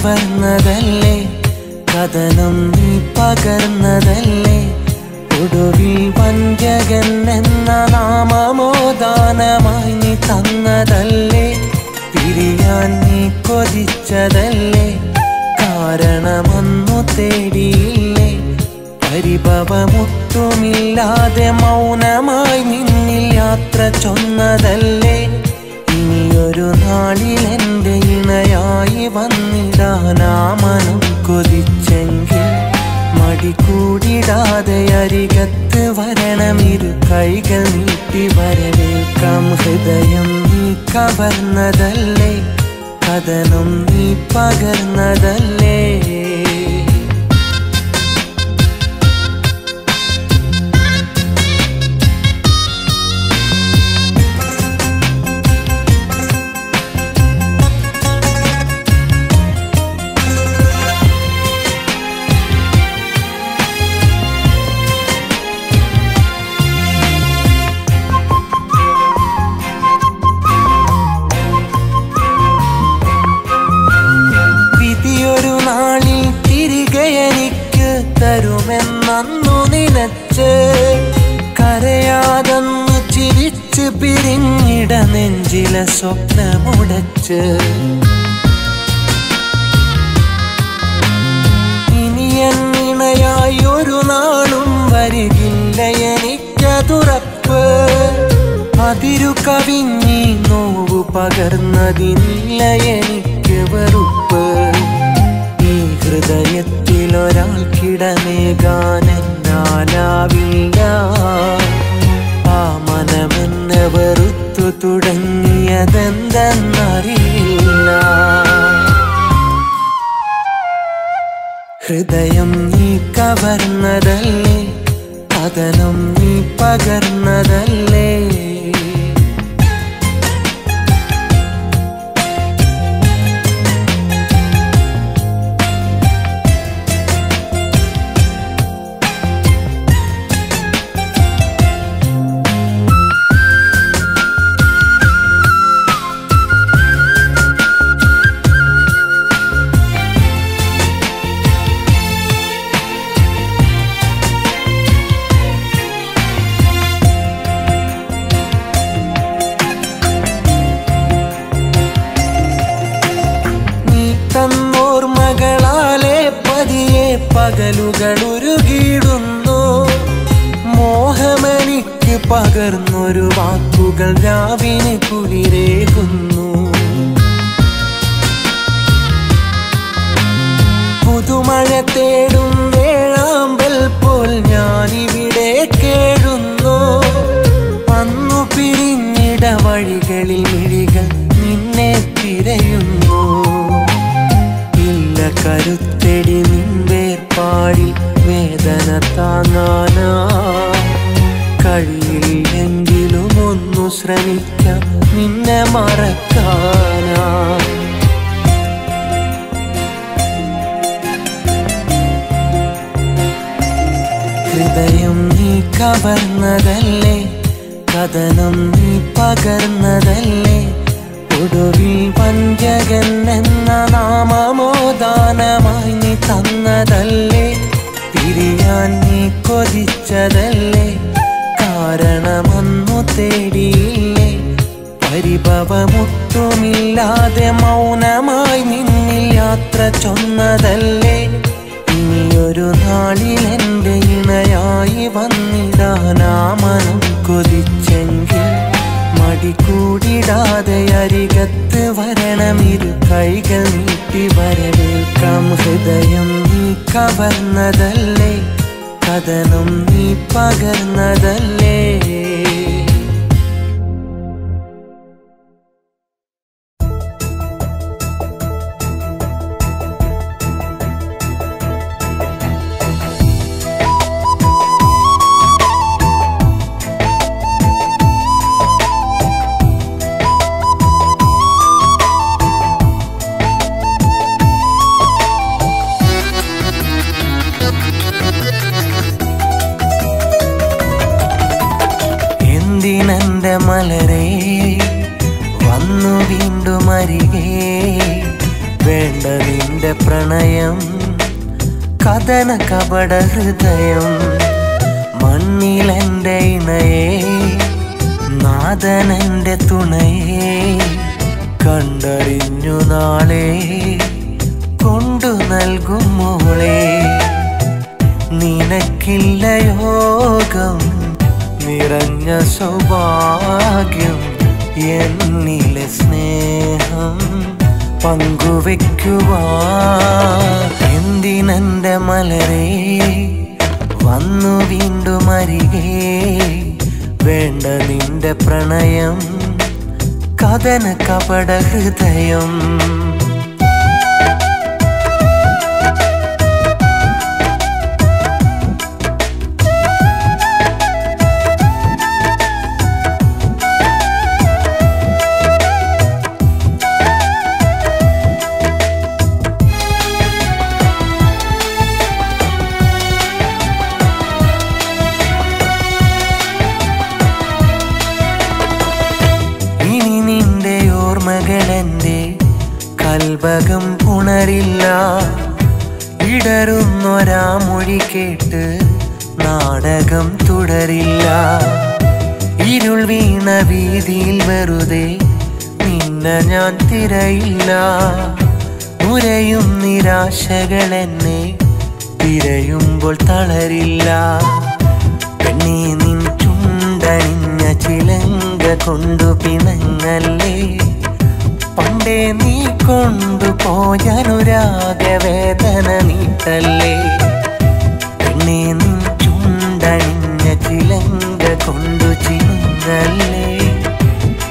കവർന്നതല്ലേ, കഥനം നീ പകർന്നതല്ലേ, ഒടുവിൽ വഞ്ചകൻ എന്ന നാമമോ ദാനമായി നീ തന്നതല്ലേ, പിരിയാൻ നീ കൊതിച്ചതല്ലേ, കാരണമൊന്നു തേടിയില്ലേ, പരിഭവമൊട്ടുമില്ലാതെ മൗനമായി നിന്നിൽ യാത്ര ചൊന്നതല്ലേ, ഇനിയൊരു നാളിൽ എൻ്റെ ഇണയായി വന്നിടാനാ മനം കൊതിച്ചെങ്കിൽ മടി കൂടിടാതെ അരികത്ത് വരണം, ഇരു കൈകൾ നീട്ടി വരവേൽക്കാം. ഹൃദയം നീ കവർന്നതല്ലേ, കഥനം നീ പകർന്നതല്ലേ. തരുമെന്നു നിനച്ച് കരയാതെന്ന് ചിരിച്ച് പിരിഞ്ഞിട നെഞ്ചിലെ സ്വപ്നമുടച്ച്, ഇനി എന്നിണയായി ഒരു നാളും വരികില്ല എനിക്കതുറപ്പ്, അതിരു കവിഞ്ഞി നോവു പകർന്നതിനില്ല എനിക്ക് വെറുപ്പ്, ഈ ഹൃദയത്തിലൊരാൾക്കിടമേകാനെന്നാലാവില്ല, ആ മനമെന്നെ വെറുത്തു തുടങ്ങിയതെന്തെന്നറിയില്ല. ഹൃദയം നീ കവർന്നതല്ലേ, കഥനം നീ പകർന്നതല്ലേ. തന്നോർമകളാലെ പതിയെ പകലുകൾ ഉരുകിടുന്നു, മോഹമെനിക്ക് പകർന്നൊരു വാക്കുകൾ രാവിന് കുളിരേകുന്നു, പുതുമഴ തേടും വേഴാമ്പൽ പോൽ ഞാനിവിടെ കേഴുന്നു, വന്നു പിരിഞ്ഞിട വഴികളിൽ മിഴികൾ നിന്നെ തിരയുന്നു, കരുത്തെടി നിൻവേർപ്പാടിൽ വേദന താങ്ങാനാ, കഴിയില്ലെങ്കിലും ഒന്നു ശ്രമിക്കാം നിന്നെ മറക്കാനാ. ഹൃദയം നീ കവർന്നതല്ലേ, കഥനം നീ പകർന്നതല്ലേ, ഒടുവിൽ വഞ്ചകൻ എന്ന നാമമോ ദാനമായി നീ തന്നതല്ലേ, പിരിയാൻ നീ കൊതിച്ചതല്ലേ, കാരണമൊന്നു തേടിയില്ലേ, പരിഭവമൊട്ടുമില്ലാതെ മൗനമായി നിന്നിൽ യാത്ര ചൊന്നതല്ലേ, ഇനിയൊരു നാളിൽ എൻ്റെ ഇണയായി വന്നിടാനാ മനം കൊതിച്ചെങ്കിൽ മടി കൂടിടാതെ അരികത്ത് വരണം, ഇരു കൈകൾ നീട്ടി വരവേൽക്കാം. ഹൃദയം നീ കവർന്നതല്ലേ, കഥനം നീ പകർന്നതല്ലേ. എന്തിനെന്റെ മലരേ വന്നു വീണ്ടും അരികെ, വേണ്ട വേണ്ട നിന്റെ പ്രണയം കഥന കപട ഹൃദയം മണ്ണിലെൻ്റെ ഇണയേ നാഥനെൻ്റെ തുണയേ കണ്ടറിഞ്ഞു നാളെ കൊണ്ടു നൽകും മോളെ നിനക്കില്ല യോഗം നിറഞ്ഞ സൗഭാഗ്യം എന്നിലെ സ്നേഹം പങ്കുവെക്കുവാൻ എന്തിനെൻ്റെ മലരേ വന്നു വീണ്ടും അരികെ വേണ്ട നിന്റെ പ്രണയം കഥന കപട ഹൃദയം മകളെൻ്റെ കൽബകം പുണരില്ല ഇടറുന്നൊരാ മൊഴി കേട്ട് നാടകം തുടരില്ല ഇരുൾ വീണ വീതിയിൽ വെറുതെ നിന്നെ ഞാൻ തിരയില്ല ഉരയും നിരാശകളെന്നെ തിരയുമ്പോൾ തളരില്ല പെണ്ണേ നിൻ ചുണ്ടണിഞ്ഞ ചിലങ്ക കൊണ്ടു പിണങ്ങല്ലേ പണ്ടേ നീ കൊണ്ടുപോയനുരാഗവേദന നീട്ടല്ലേ പെണ്ണേ നീ ചുണ്ടണിഞ്ഞ ചിലങ്ക കൊണ്ടു ചിങ്ങല്ലേ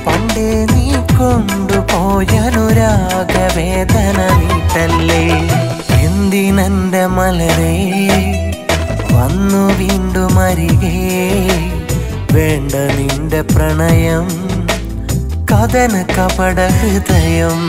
പണ്ടേ നീ കൊണ്ടുപോയനുരാഗവേദന നീട്ടല്ലേ എന്തിനെൻ്റെ മലരേ വന്നു വീണ്ടും അരികെ വേണ്ട നിന്റെ പ്രണയം കഥന കപട ഹൃദയം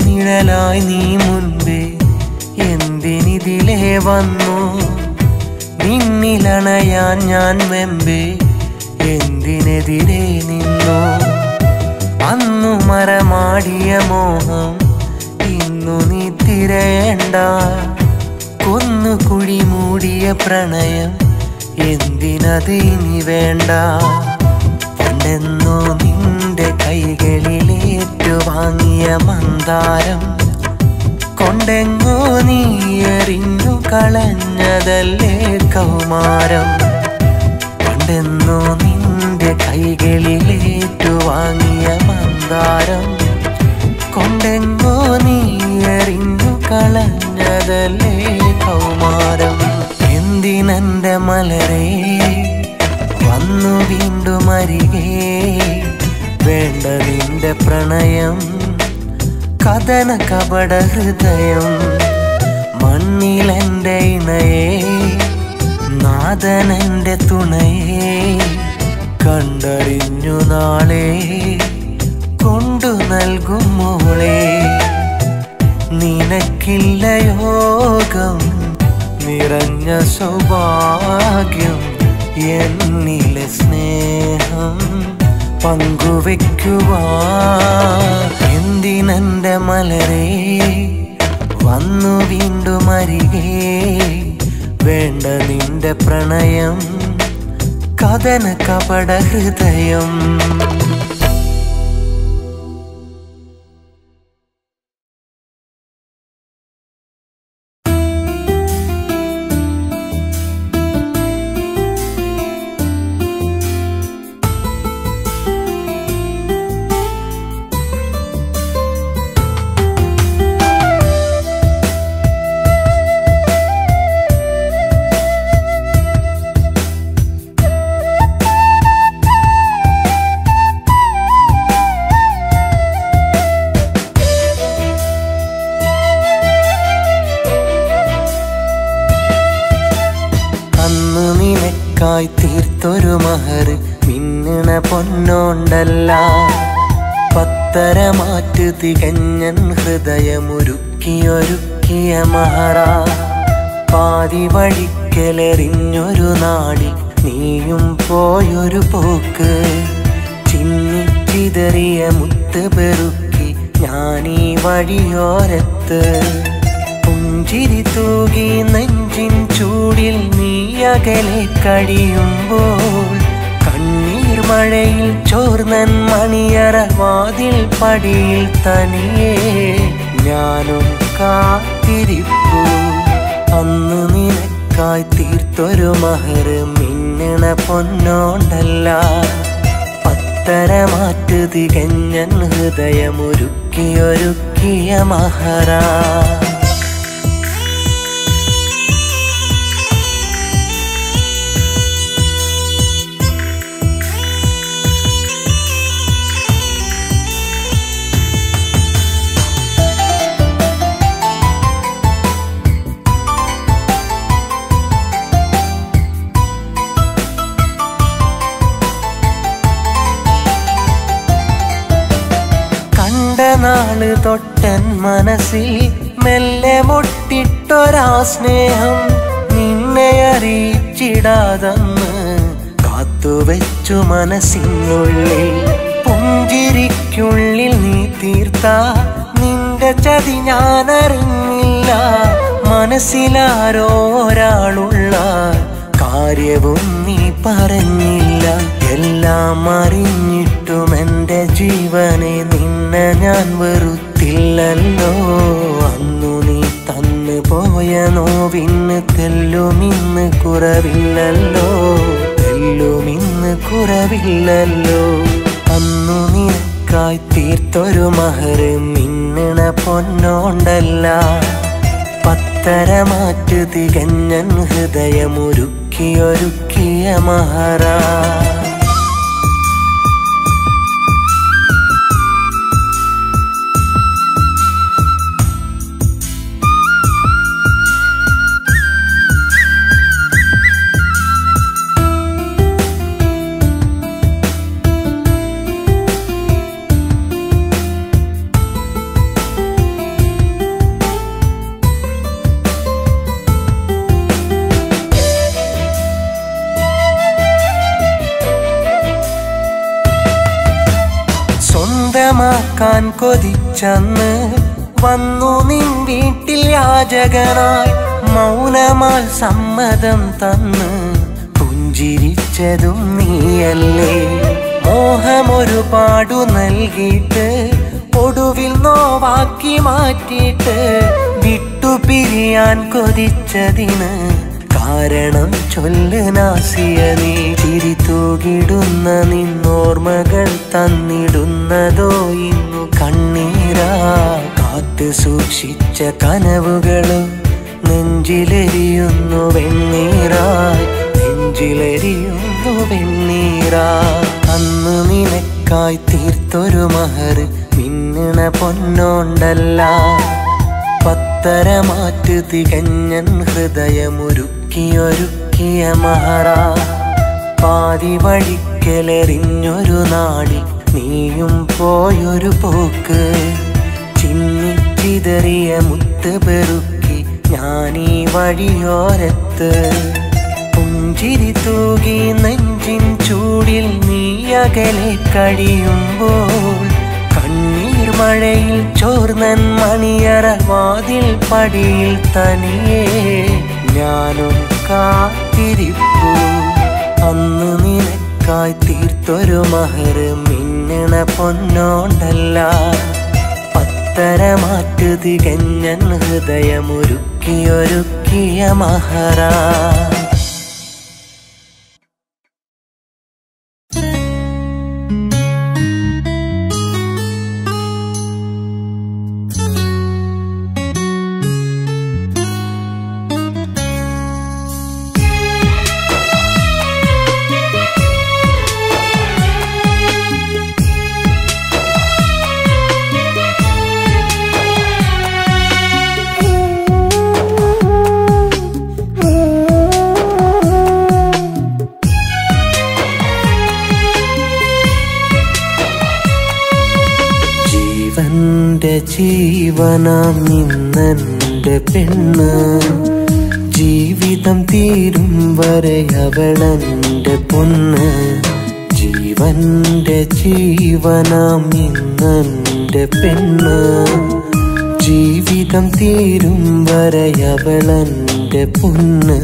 നിഴലായി നീ മുൻപേ എന്തിനിതിലേ വന്നു നിന്നിലണയാൻ ഞാൻ വെമ്പേ എന്തിനെതിരെ നിന്നു അന്നു മരമാടിയ മോഹം ഇന്നു നീ തിരയണ്ട കൊന്നു കുഴി മൂടിയ പ്രണയം എന്തിനത് ഇനി വേണ്ട പണ്ടെന്നോ നിന്റെ കൈകളിലേറ്റു വാങ്ങിയ മന്ദാരം കൊണ്ടെങ്ങോ നീ എറിഞ്ഞു കളഞ്ഞതല്ലേ കൗമാരം പണ്ടെന്നോ നിന്റെ കൈകളിലേറ്റു വാങ്ങിയ മന്ദാരം കൊണ്ടെങ്ങോ നീ എറിഞ്ഞു കളഞ്ഞതല്ലേ കൗമാരം എന്തിനെൻ്റെ മലരേ വന്നു വീണ്ടും അരികെ വേണ്ട നിന്റെ പ്രണയം കഥന കപട ഹൃദയം മണ്ണിലെൻ്റെ ഇണയേ നാഥനെൻ്റെ തുണയേ കണ്ടറിഞ്ഞു നാളെ കൊണ്ടു നൽകും മോളെ നിനക്കില്ല യോഗം നിറഞ്ഞ സൗഭാഗ്യം എന്നിലെ സ്നേഹം പങ്കുവെക്കുവാൻ എന്തിനെൻ്റെ മലരേ വന്നു വീണ്ടും അരികെ വേണ്ട നിന്റെ പ്രണയം കഥന കപട ഹൃദയം നിനക്കായി തീർത്തൊരു മഹർ മിന്നണ പൊന്നോണ്ടല്ല. പത്തരമാറ്റ് തികഞ്ഞൻ ഹൃദയമൊരുക്കിയൊരുക്കിയ മഹറ. പാതി വഴിക്കലെറിഞ്ഞൊരു നാളിൽ നീയും പോയൊരു പോക്ക്. ചിന്നിച്ചിതറിയ മുത്ത് പെറുക്കി ഞാനീ വഴിയോരത്ത്. പുഞ്ചിരി തൂകി നെഞ്ചിൻ ചൂടിൽ നീ അകലെ കഴിയുമ്പോൾ കണ്ണീർ മഴയിൽ ചോർന്നൻ മണിയറ വാതിൽ പടിയിൽ തനിയെ ഞാനും കാത്തിരിപ്പു. അന്ന് നിനക്കായി തീർത്തൊരു മഹർ മിന്നണ പൊന്നോണ്ടല്ല. പത്തരമാറ്റ് തികഞ്ഞൻ ഹൃദയമൊരുക്കിയൊരുക്കിയ മഹറ. നാള് തൊട്ടൻ മനസ്സിൽ മെല്ലെ മുട്ടിട്ടൊരാ സ്നേഹം. നിന്നെ അറിയിച്ചിടാതെന്ന് കാത്തുവെച്ചു മനസ്സിനുള്ളിൽ. പുഞ്ചിരിക്കുള്ളിൽ നീ തീർത്ത നിന്റെ ചതി ഞാനറിഞ്ഞില്ല. മനസ്സിലാരോ ഒരാളുള്ള കാര്യവും നീ പറഞ്ഞില്ല. എല്ലാം അറിഞ്ഞിട്ടും എൻ്റെ ജീവനെ നിന്നെ ഞാൻ വെറുത്തില്ലല്ലോ. അന്നു നീ തന്നു പോയ നോവിന് തെല്ലുമിന്ന് കുറവില്ലല്ലോ. തെല്ലുമിന്ന് കുറവില്ലല്ലോ. അന്നു നിനക്കായി തീർത്തൊരു മഹർ മിന്നണ പൊന്നോണ്ടല്ല. പത്തരമാറ്റ് തികഞ്ഞൻ ഹൃദയമൊരുക്കിയൊരുക്കിയ മഹറ. സ്വന്തമാക്കാൻ കൊതിച്ചന്ന് വന്നു നിൻ വീട്ടിൽ യാചകനായി. മൗനമാൽ സമ്മതം തന്ന് പുഞ്ചിരിച്ചതും നീയല്ലേ. മോഹമൊരുപാടു നൽകിയിട്ട് ഒടുവിൽ നോവാക്കി മാറ്റിയിട്ട് വിട്ടുപിരിയാൻ കൊതിച്ചതിന് കാരണം ചൊല്ല് നാസിയ നീ. ചിരി തൂകിടുന്ന നിന്നോർമ്മകൾ തന്നിടുന്നതോ ഇന്നു കണ്ണീരാ. കാത്തു സൂക്ഷിച്ച കനവുകളും നെഞ്ചിലെരിയുന്നു വെണ്ണീറായി. നെഞ്ചിലെരിയുന്നു വെണ്ണീറാ. അന്ന് നിനക്കായി തീർത്തൊരു മഹർ മിന്നണ പൊന്നോണ്ടല്ല. പത്തരമാറ്റ് തികഞ്ഞൻ ഹൃദയമൊരുക്കിയൊരുക്കിയ മഹറ. പാതി വഴിക്കലെറിഞ്ഞൊരു നാളിൽ നീയും പോയൊരു പോക്ക്. ചിന്നിച്ചിതറിയ മുത്ത് പെറുക്കി ഞാനീ വഴിയോരത്ത്. പുഞ്ചിരി തൂകി നെഞ്ചിൻ ചൂടിൽ നീ അകലെ കഴിയുമ്പോൾ കണ്ണീർ മഴയിൽ ചോർന്നൻ മണിയറ വാതിൽ പടിയിൽ തനിയെ ഞാനും കാത്തിരിപ്പു. അന്ന് നിനക്കായി തീർത്തൊരു മഹർ മിന്നണ പൊന്നോണ്ടല്ല. പത്തരമാറ്റ് തികഞ്ഞൻ ഹൃദയമൊരുക്കിയൊരുക്കിയ മഹറ. ജീവനാം ഇന്നെന്റെ പെണ്ണ് ജീവിതം തീരും വരെ അവളെന്റെ പൊന്ന് ജീവന്റെ ജീവനാം ഇന്നെന്റെ പെണ്ണ് ജീവിതം തീരും വരെ അവളെന്റെ പൊന്ന്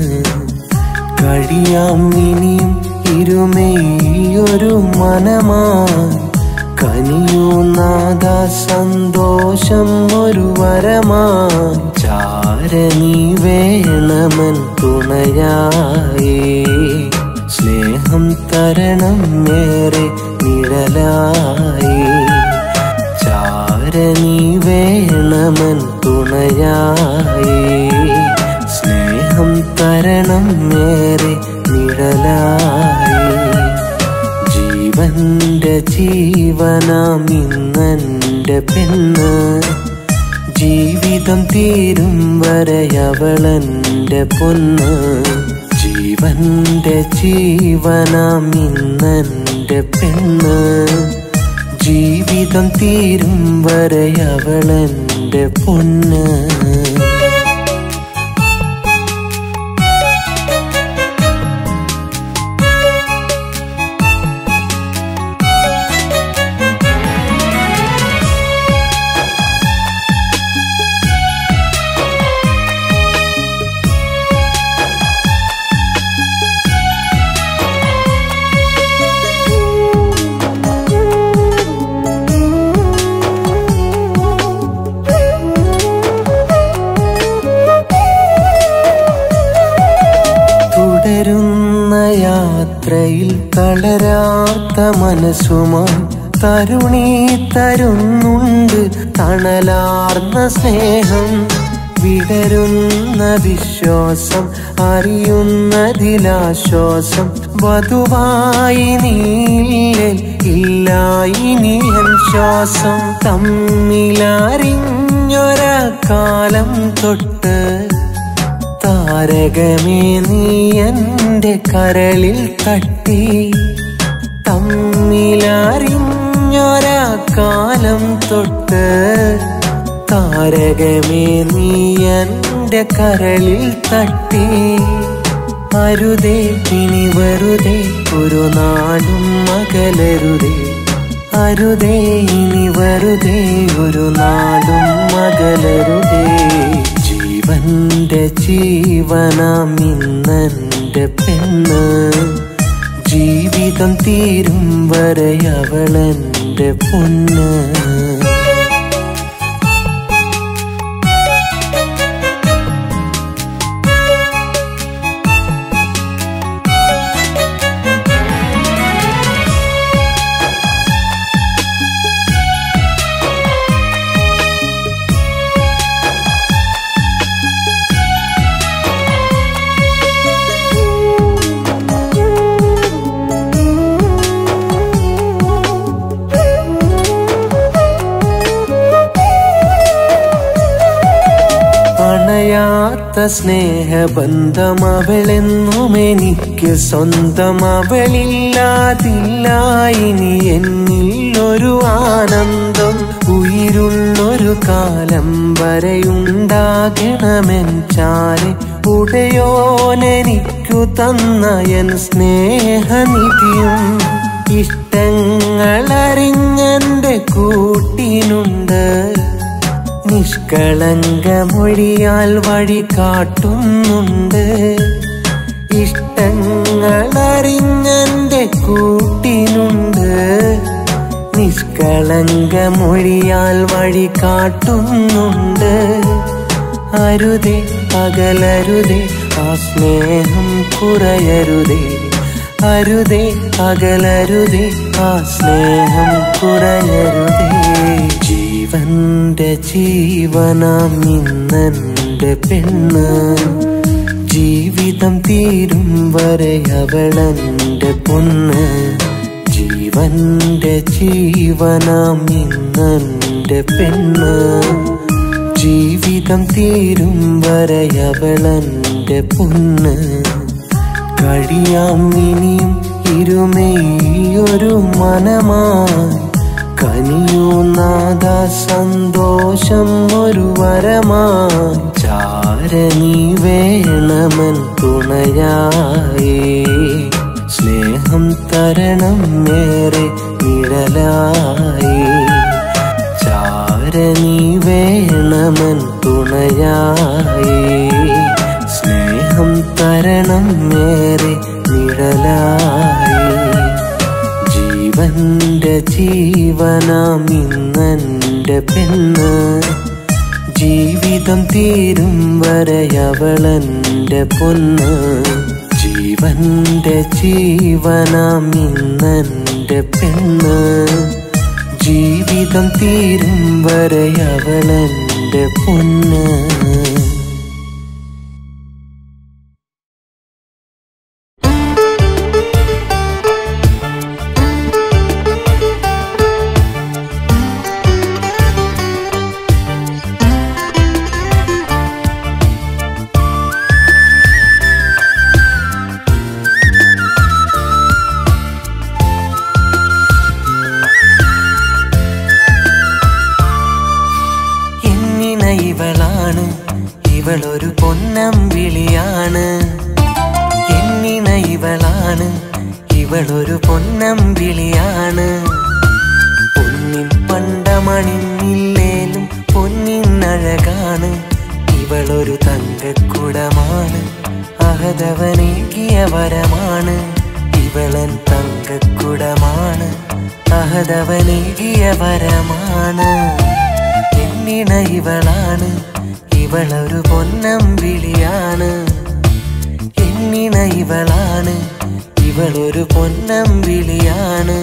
കഴിയാം ഇനിയും ഇരുമയൊരു മനമായി കനിയൂ നാദ സന്തോഷം ഒരു വരമായി ചാരനീ വേണമെൻ തുണയായി സ്നേഹം തരണം മേറെ നിഴലായി ചാരനീ വേണമെൻ തുണയായി സ്നേഹം തരണം മേറെ നിഴലായി ജീവന്റെ ജീവനാം ഇന്നെന്റെ പെണ്ണ് ജീവിതം തീരും വരെ അവളെന്റെ പൊന്ന് ജീവന്റെ ജീവനാം ഇന്നെന്റെ പെണ്ണ് ജീവിതം തീരും വരെ അവളെന്റെ പൊന്ന് യാത്രയിൽ തളരാത്ത മനസ്സുമായി തരുണി തരുന്നുണ്ട് തണലാർന്ന സ്നേഹം വിടരുന്ന വിശ്വാസം അറിയുന്നതിലാശ്വാസം വധുവായി നീല്ലേ ഇല്ല ഇനിയൻ ശ്വാസം തമ്മിലറിഞ്ഞൊരാ കാലം തൊട്ട് താരകമേ നീ എന്റെ കരളിൽ തട്ടി തമ്മിലറിഞ്ഞൊരാ കാലം തൊട്ട് താരകമേ നീ എന്റെ കരളിൽ തട്ടി അരുതേ ഇനി വെറുതെ ഒരു നാടും അകലരുതേ അരുതേ ഇനി വെറുതെ ഒരു നാടും അകലരുതേ ജീവന്റെ ജീവനാം ഇന്നെന്റെ പെണ്ണ് ജീവിതം തീരും വരെ അവളെന്റെ പൊന്ന് സ്നേഹബന്ധം അവളെന്നും എനിക്ക് സ്വന്തം അവളില്ലാതില്ല ഇനി എന്നിൽ ഒരു ആനന്ദം ഉയിരുള്ളൊരു കാലം വരെയുണ്ടാകണമെൻ ചാരെ ഉടയോനെനിക്കു തന്ന എൻ സ്നേഹനിധിയും ഇഷ്ടങ്ങളറിഞ്ഞെന്റെ കൂട്ടിനുണ്ട് നിഷ്കളങ്കമൊഴിയാൽ വഴി കാട്ടുന്നുണ്ട് ഇഷ്ടങ്ങളറിഞ്ഞെന്റെ കൂട്ടിനുണ്ട് നിഷ്കളങ്കമൊഴിയാൽ വഴി കാട്ടുന്നുണ്ട് അരുതേ അകലരുതേ ആ സ്നേഹം കുറയരുതേ അരുതേ അകലരുതേ ആ സ്നേഹം കുറയരുതേ ജീവന്റെ ജീവനാം ഇന്നെന്റെ പെണ്ണ് ജീവിതം തീരും വരെ അവളെന്റെ പൊന്ന് ജീവന്റെ ജീവനാം ഇന്നെന്റെ പെണ്ണ് ജീവിതം തീരും വരെ അവളെന്റെ പൊന്ന് കഴിയാം ഇനിയും ഇരുമയൊരു മനമായി കനിയൂ നാദ സന്തോഷം ഒരു വരമായി ചാരനീ വേണമൻ തുണയായി സ്നേഹം തരണം മേറെ നിഴലായി ചാരനീ വേണമൻ തുണയായി സ്നേഹം തരണം മേറെ നിഴലായി ജീവന്റെ ജീവനാം ഇന്നെന്റെ പെണ്ണ് ജീവിതം തീരും വരെയവളെന്റെ പൊന്ന് ജീവന്റെ ജീവനാം ഇന്നെന്റെ പെണ്ണ് ജീവിതം തീരും വരെയവളെന്റെ പൊന്ന് ഇവളൊരു പൊന്നമ്പിളിയാണ് എന്നിണ ഇവളാണ് ഇവളൊരു പൊന്നമ്പിളിയാണ് പൊന്നിൻ പണ്ടമണിന്നില്ലേലും പൊന്നിനഴകാണ് ഇവളൊരു തങ്കക്കുടമാണ് അഹദവനേകിയ വരമാണ് ഇവളൻ തങ്കക്കുടമാണ് അഹദവനേകിയ വരമാണ് എന്നിണ ഇവളാണ് ഇവളൊരു പൊന്നമ്പിളിയാണ് എന്നിണ ഇവളാണ് ഇവളൊരു പൊന്നമ്പിളിയാണ്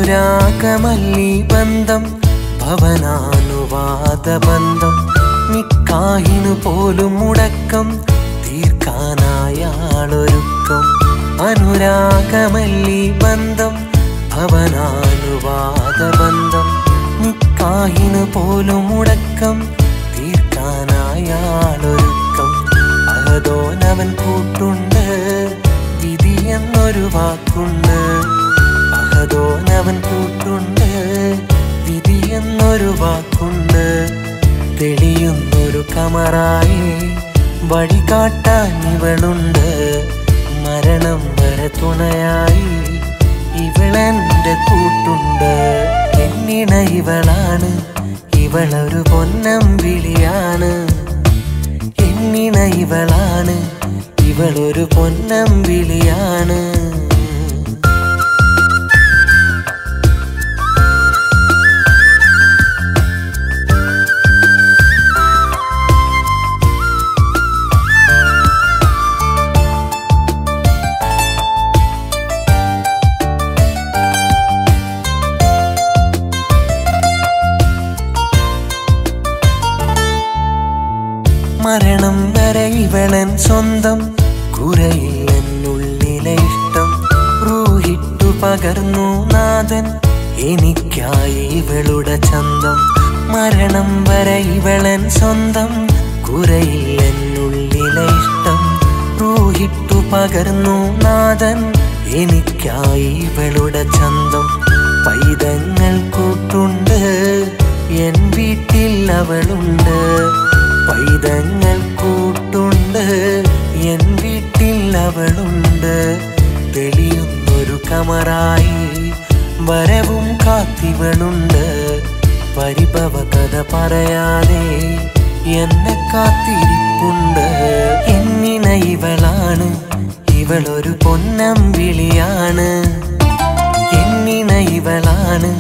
അനുരാഗമല്ലി ബന്ധം ഭവനാനുവാദ ബന്ധം നിക്കാഹിനു പോലും മുടക്കം തീർക്കാനായാളൊരുക്കം അനുരാഗമല്ലി ബന്ധം ഭവനാനുവാദ ബന്ധം നിക്കാഹിനു പോലും മുടക്കം തീർക്കാനായാളൊരുക്കം അഹദോനവൻ കൂട്ടുണ്ട് വിധി എന്നൊരു വാക്കുണ്ട് അഹദോനവൻ കൂട്ടുണ്ട് വിധി എന്നൊരു വാക്കുണ്ട് തെളിയുന്നൊരു കമറായി വഴികാട്ടാൻ ഇവളുണ്ട് മരണം വരെ തുണയായി ഇവളെന്റെ കൂട്ടുണ്ട് എന്നിണ ഇവളാണ് ഇവളൊരു പൊന്നമ്പിളിയാണ് എന്നിണ ഇവളാണ് ഇവളൊരു പൊന്നമ്പിളിയാണ് മരണം വരെ ഇവളൻ സ്വന്തം കുറയില്ലെന്നുള്ളിലെ ഇഷ്ടം റൂഹിട്ടു പകർന്നു നാഥൻ എനിക്കായി ഇവളുടെ ചന്തം മരണം വരെ ഇവളൻ സ്വന്തം കുറയില്ലെന്നുള്ളിലെ ഇഷ്ടം റൂഹിട്ടു പകർന്നു നാഥൻ എനിക്കായി ഇവളുടെ ചന്തം പൈതങ്ങൾ കൂട്ടുണ്ട് എൻ വീട്ടിൽ അവളുണ്ട് പൈതങ്ങൾ കൂട്ടുണ്ട് എൻ വീട്ടിൽ അവളുണ്ട് തെളിയുന്നൊരു കമറായി വരവും കാത്തിവളുണ്ട് പരിഭവ കഥ പറയാതെ എന്നെ കാത്തിരിപ്പുണ്ട് എന്നിണ ഇവളാണ് ഇവളൊരു പൊന്നമ്പിളിയാണ് എന്നിണ ഇവളാണ്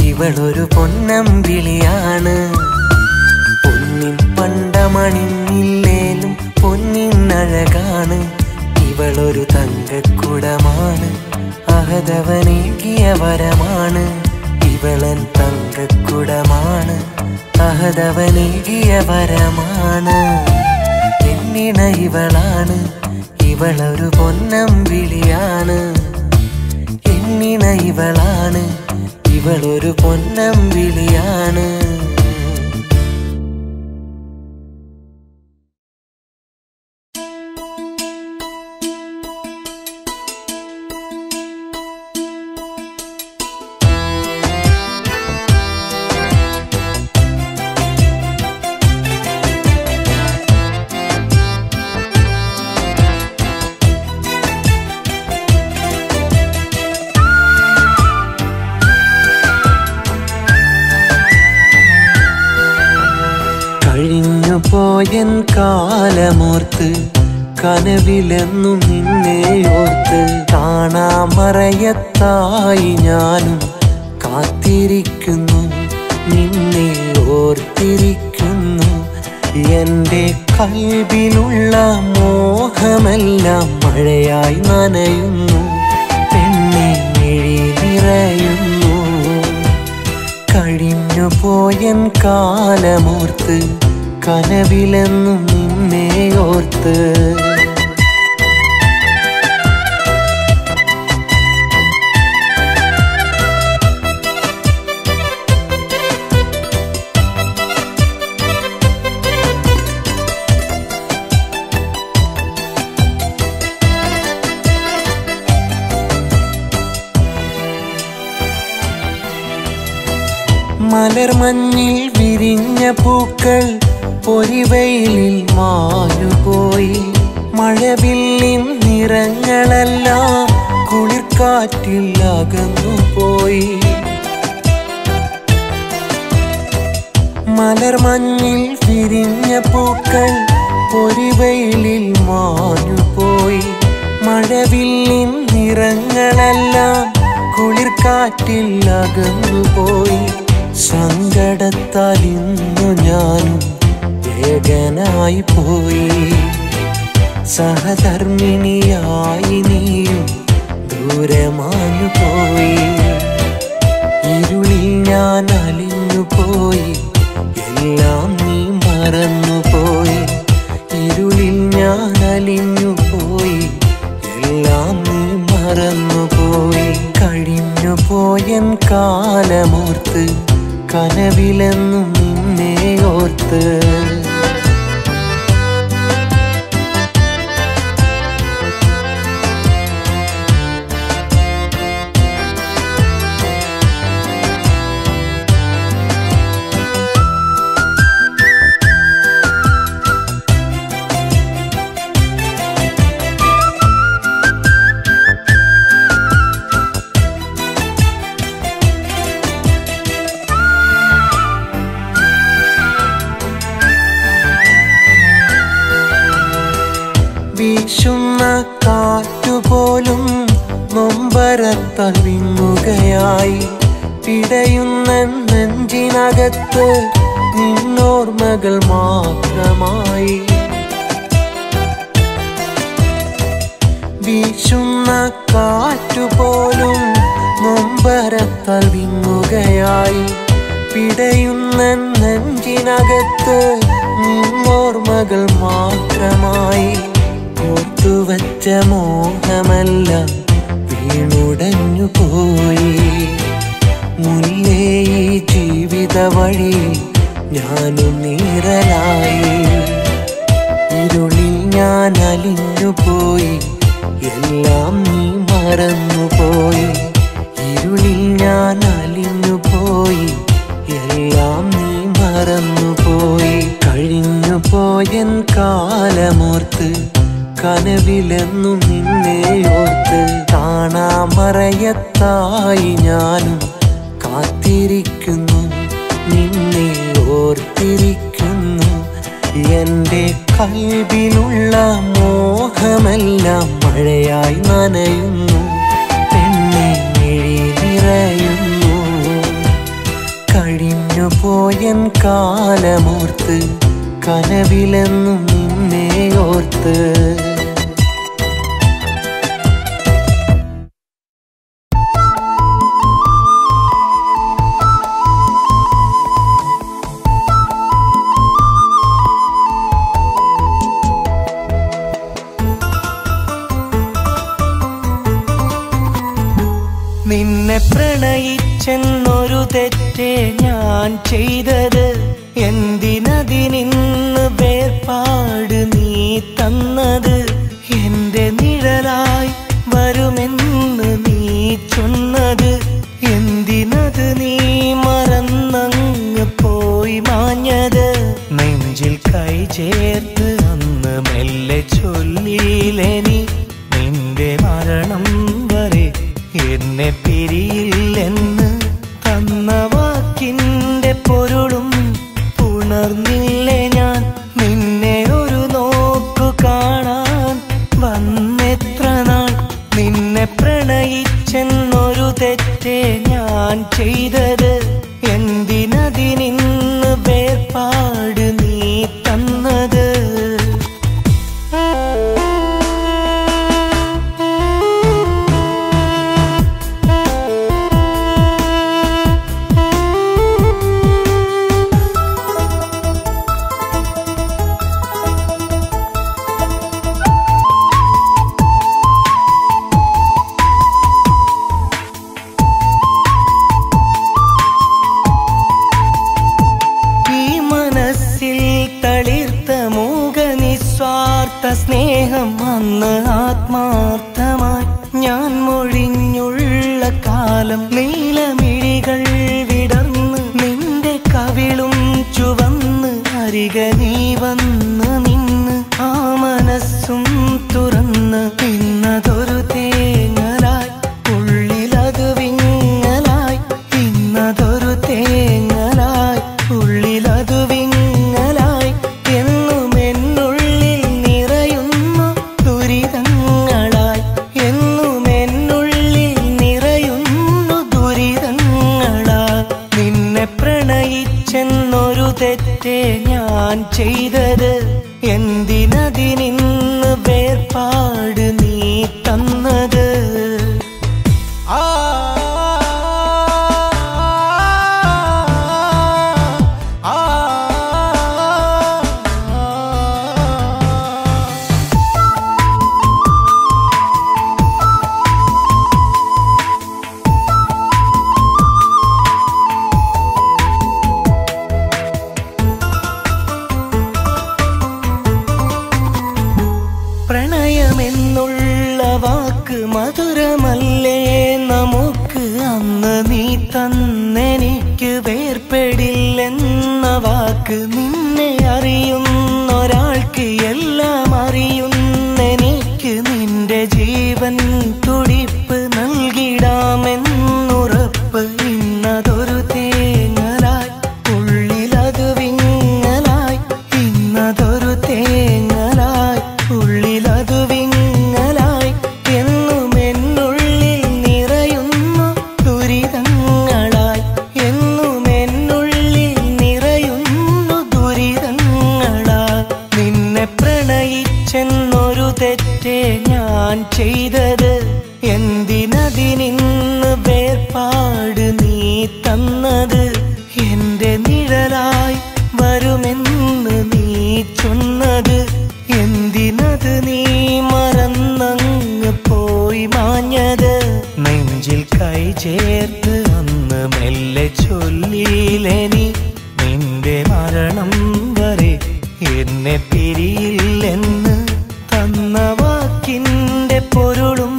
ഇവളൊരു പൊന്നമ്പിളിയാണ് പൊന്നിൻ പണ്ടമണിന്നില്ലേലും പൊന്നിനഴകാണ് ഇവളൊരു തങ്കക്കുടമാണ് അഹദവനേകിയ വരമാണ് ഇവളൻ തങ്കക്കുടമാണ്, അഹദവനേകിയ വരമാണ്. എന്നിണ ഇവളാണ്, ഇവളൊരു പൊന്നമ്പിളിയാണ്. എന്നിണ ഇവളാണ്, ഇവളൊരു പൊന്നമ്പിളിയാണ്. പോയൻ കാലമോർത്ത് കനവിലെന്നും നിന്നെ ഓർത്ത് കാണാമറയത്തായി ഞാനും കാത്തിരിക്കുന്നു, നിന്നെ ഓർത്തിരിക്കുന്നു. എൻ്റെ കൽബിലുള്ള മോഹമെല്ലാം മഴയായി നനയുന്നു, പെണ്ണെ മിഴി നിറയുന്നു. കഴിഞ്ഞു പോയൻ കാലമോർത്ത് കനവിലെന്നും നിന്നെ ഓർത്ത് മലർമഞ്ഞിൽ വിരിഞ്ഞ പൂക്കൾ പൊരിവെയിലിൽ മാഞ്ഞുപോയി. മഴവില്ലിൻ നിറങ്ങളെല്ലാം കുളിർക്കാറ്റിൽ അകന്നുപോയി. മലർമഞ്ഞിൽ വിരിഞ്ഞ പൂക്കൾ പൊരിവെയിലിൽ മാഞ്ഞുപോയി. മഴവില്ലിൻ നിറങ്ങളെല്ലാം കുളിർക്കാറ്റിൽ അകന്നുപോയി. സങ്കടത്താൽ ഇന്നു ഞാനും ഏകനായി പോയി. സഹധർമ്മിണിയായി നീയും ദൂരെ മാഞ്ഞു പോയി. ഇരുളിൽ ഞാൻ അലിഞ്ഞു പോയി, എല്ലാം നീ മറന്നുപോയി. ഇരുളിൽ ഞാൻ അലിഞ്ഞു പോയി, എല്ലാം നീ മറന്നുപോയി. കഴിഞ്ഞു പോയൻ കാലമോർത്ത് കനവിലെന്നും നിന്നെ ഓർത്ത് വീശുന്ന കാറ്റുപോലും നൊമ്പരത്താൽ വിങ്ങുകയായി. പിടയുന്ന നെഞ്ചിനകത്ത് നിന്നോർമ്മകൾ മാത്രമായി. വീശുന്ന കാറ്റുപോലും നൊമ്പരത്താൽ വിങ്ങുകയായി. പിടയുന്ന നെഞ്ചിനകത്ത് നിന്നോർമ്മകൾ മാത്രമായി. ഓർത്തുവച്ച മോഹമെല്ലാം വീണുടഞ്ഞു പോയി. മുല്ലേ ഈ ജീവിത വഴി ഞാനും നീറലായി. ഇരുളിൽ ഞാൻ അലിഞ്ഞു പോയി, എല്ലാം നീ മറന്നുപോയി. ഇരുളിൽ ഞാൻ അലിഞ്ഞു പോയി, എല്ലാം നീ മറന്നുപോയി. കഴിഞ്ഞു പോയൻ കാലമോർത്ത് കനവിലെന്നും നിന്നെ ഓർത്ത് കാണാമറയത്തായി ഞാനും കാത്തിരിക്കുന്നു, നിന്നെ ഓർത്തിരിക്കുന്നു. എൻ്റെ കൽബിലുള്ള മോഹമെല്ലാം മഴയായി നനയുന്നു, പെണ്ണെ മിഴി നിറയുന്നു. കഴിഞ്ഞു പോയൻ കാലമോർത്ത് കനവിലെന്നും നിന്നെ ഓർത്ത് ഞാൻ ചെയ്തത്? എന്തിനതിനിന്ന് വേർപാട് നീ തന്നത്? എന്റെ നിഴലായി വരുമെന്ന് നീ ചൊന്നത്? എന്തിനത് നീ മറന്നങ്ങ് പോയി മാഞ്ഞത്? നെഞ്ചിൽ കൈ ചേർത്ത് അന്ന് മെല്ലെ ചൊല്ലിയില്ലേ നീ, നിന്റെ മരണം വരെ എന്നെ പിരിയില്ലെന്ന്? തന്ന വാക്കിന്റെ പൊരുളും പുണർന്നില്ലേ ഞാൻ? നിന്നെ ഒരു നോക്കു കാണാൻ വന്നെത്ര നാൾ? നിന്നെ പ്രണയിച്ചെന്നൊരു തെറ്റേ ഞാൻ ചെയ്തത്? എന്തിനതിനിന്ന് വേർപാട് നീ തന്നത്? സ്നേഹം അന്ന് ആത്മാർത്ഥമായി ഞാൻ മൊഴിഞ്ഞുള്ള കാലം, നീലമിഴികൾ വിടർന്ന് നിന്റെ കവിളും ചുവന്ന് അരിക നീ വന്ന് നിന്ന് ആ മനസ്സും തുറന്ന് ഇന്നതൊരു തേങ്ങലായി ഉള്ളിലത് വിങ്ങലായി. ഇന്നതൊരു തേങ്ങലായി ഉള്ളിലത് വിങ്ങലായി. എന്നും എന്നുള്ളിൽ നിറയുന്നു ദുരിതങ്ങളായി. എന്നും എന്നുള്ളിൽ നിറയുന്നു ദുരിതങ്ങളായി. നിന്നെ പ്രണയിച്ചെന്നൊരു തെറ്റേ ഞാൻ ചെയ്തത്? എന്തിനതിനിന്ന് വേർപാട് നീ തന്നത്? പ്രണയമെന്നുള്ള വാക്ക് മധുരമല്ലേ നമുക്ക്? അന്ന് നീ തന്നെനിക്ക് വേർപെടില്ലെന്ന വാക്ക്. നിന്നെ അറിയുന്നൊരാൾക്ക് എല്ലാം അറിയുന്നെനിക്ക്. നിന്റെ ജീവൻ തുടിപ്പ് നൽകിടാമെന്നുറപ്പ്. ഇന്നതൊരു തേങ്ങലായി ഉള്ളിലത് വിങ്ങലായി. ഇന്നതൊരു തേങ്ങലായി ഉള്ളിലതു വിങ്ങലായി. എന്നും എന്നുള്ളിൽ നിറയുന്നു ദുരിതങ്ങളായി. എന്നും എന്നുള്ളിൽ നിറയുന്നു ദുരിതങ്ങളായി. നിന്നെ പ്രണയിച്ചെന്നൊരു തെറ്റേ ഞാൻ ചെയ്തത്? എന്തിനതിനിന്ന് വേർപാട് നീ തന്നത്? എന്റെ നിഴലായി വരുമെന്ന് നീ ചൊന്നത്? എന്തിനത് നീ മറന്നങ്ങ് പോയി മാഞ്ഞത്? നെഞ്ചിൽ കൈ ചേർത്ത് അന്ന് മെല്ലെ ചൊല്ലിയില്ലേ നീ, നിന്റെ മരണം വരെ എന്നെ പിരിയില്ലെന്ന്? തന്ന വാക്കിന്റെ പൊരുളും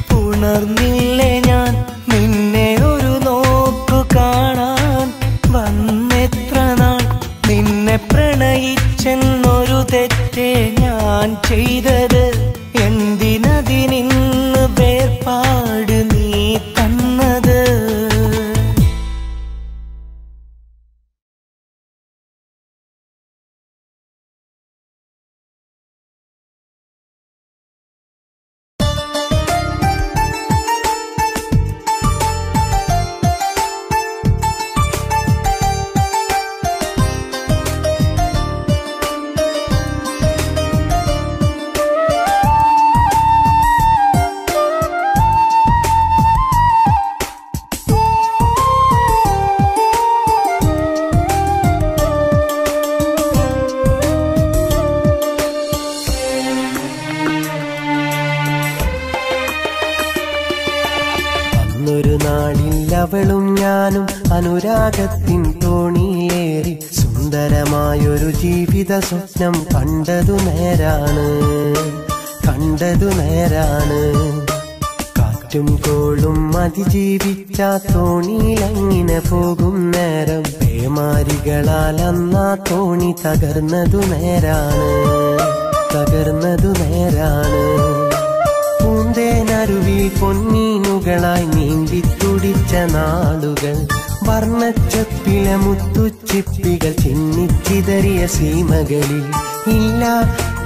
പുണർന്നില്ലേ ഞാൻ? നിന്നെ ഒരു നോക്കു കാണാൻ വന്നെത്ര നാൾ? നിന്നെ പ്രണയിച്ചെന്നൊരു തെറ്റേ ഞാൻ ചെയ്തത്? എന്തിനതിനിന്ന് വേർപാട് നീ തന്നത്? അവളും ഞാനും അനുരാഗത്തിൻ തോണി സുന്ദരമായൊരു ജീവിത സ്വപ്നം കണ്ടതു നേരാണ്, കണ്ടതു നേരാണ്. കാറ്റും കോളും അതിജീവിച്ച തോണിയിലങ്ങിനെ പോകും നേരം പേമാരികളാൽ അന്നാ തോണി തകർന്നതു നേരാണ്, തകർന്നതു നേരാണ്. പൂന്തേനരുവിൽ പൊന്നീനുകളായി നീന്തിത്തുടിച്ച നാളുകൾ, വർണ്ണച്ചപ്പിലെ മുത്തുച്ചിപ്പികൾ ചിന്നിച്ചിതറിയ സീമകളിൽ ഇല്ല,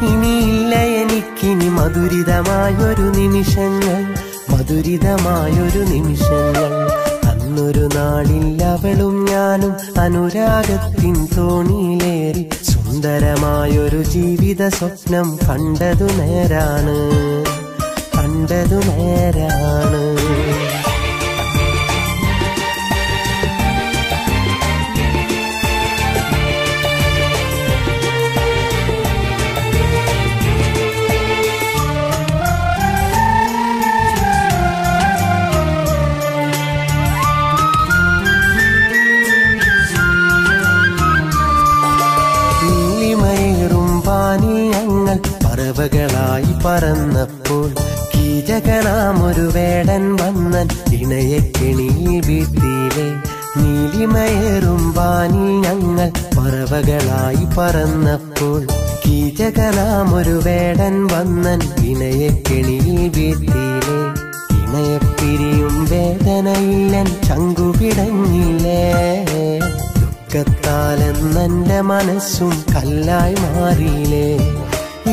ഇനിയില്ല എനിക്കിനി മധുരിതമായൊരു നിമിഷങ്ങൾ, മധുരിതമായൊരു നിമിഷങ്ങൾ. അന്നൊരു നാളിൽ അവളും ഞാനും അനുരാഗത്തിൻ തോണിയിലേറി സുന്ദരമായൊരു ജീവിത സ്വപ്നം കണ്ടതു നേരാണ്, കണ്ടതു നേരാണ്. പറവകളായി പറന്നപ്പോൾ കീചകനാമൊരു വേടൻ വന്നൻ ഇണയെ കെണിയിൽ വീഴ്ത്തിയിലെ. നീലിമയേറും വാനിൽ ഞങ്ങൾ പറവകളായി പറന്നപ്പോൾ കീചകനാമൊരു വേടൻ വന്നൻ ഇണയെ കെണിയിൽ വീഴ്ത്തിയിലെ. ഇണയെ പിരിയും വേദനയില്ലൻ ചങ്കുപിടഞ്ഞില്ലേ, ദുഃഖത്താലെന്നെന്റെ മനസ്സും കല്ലായി മാറിയില്ലേ.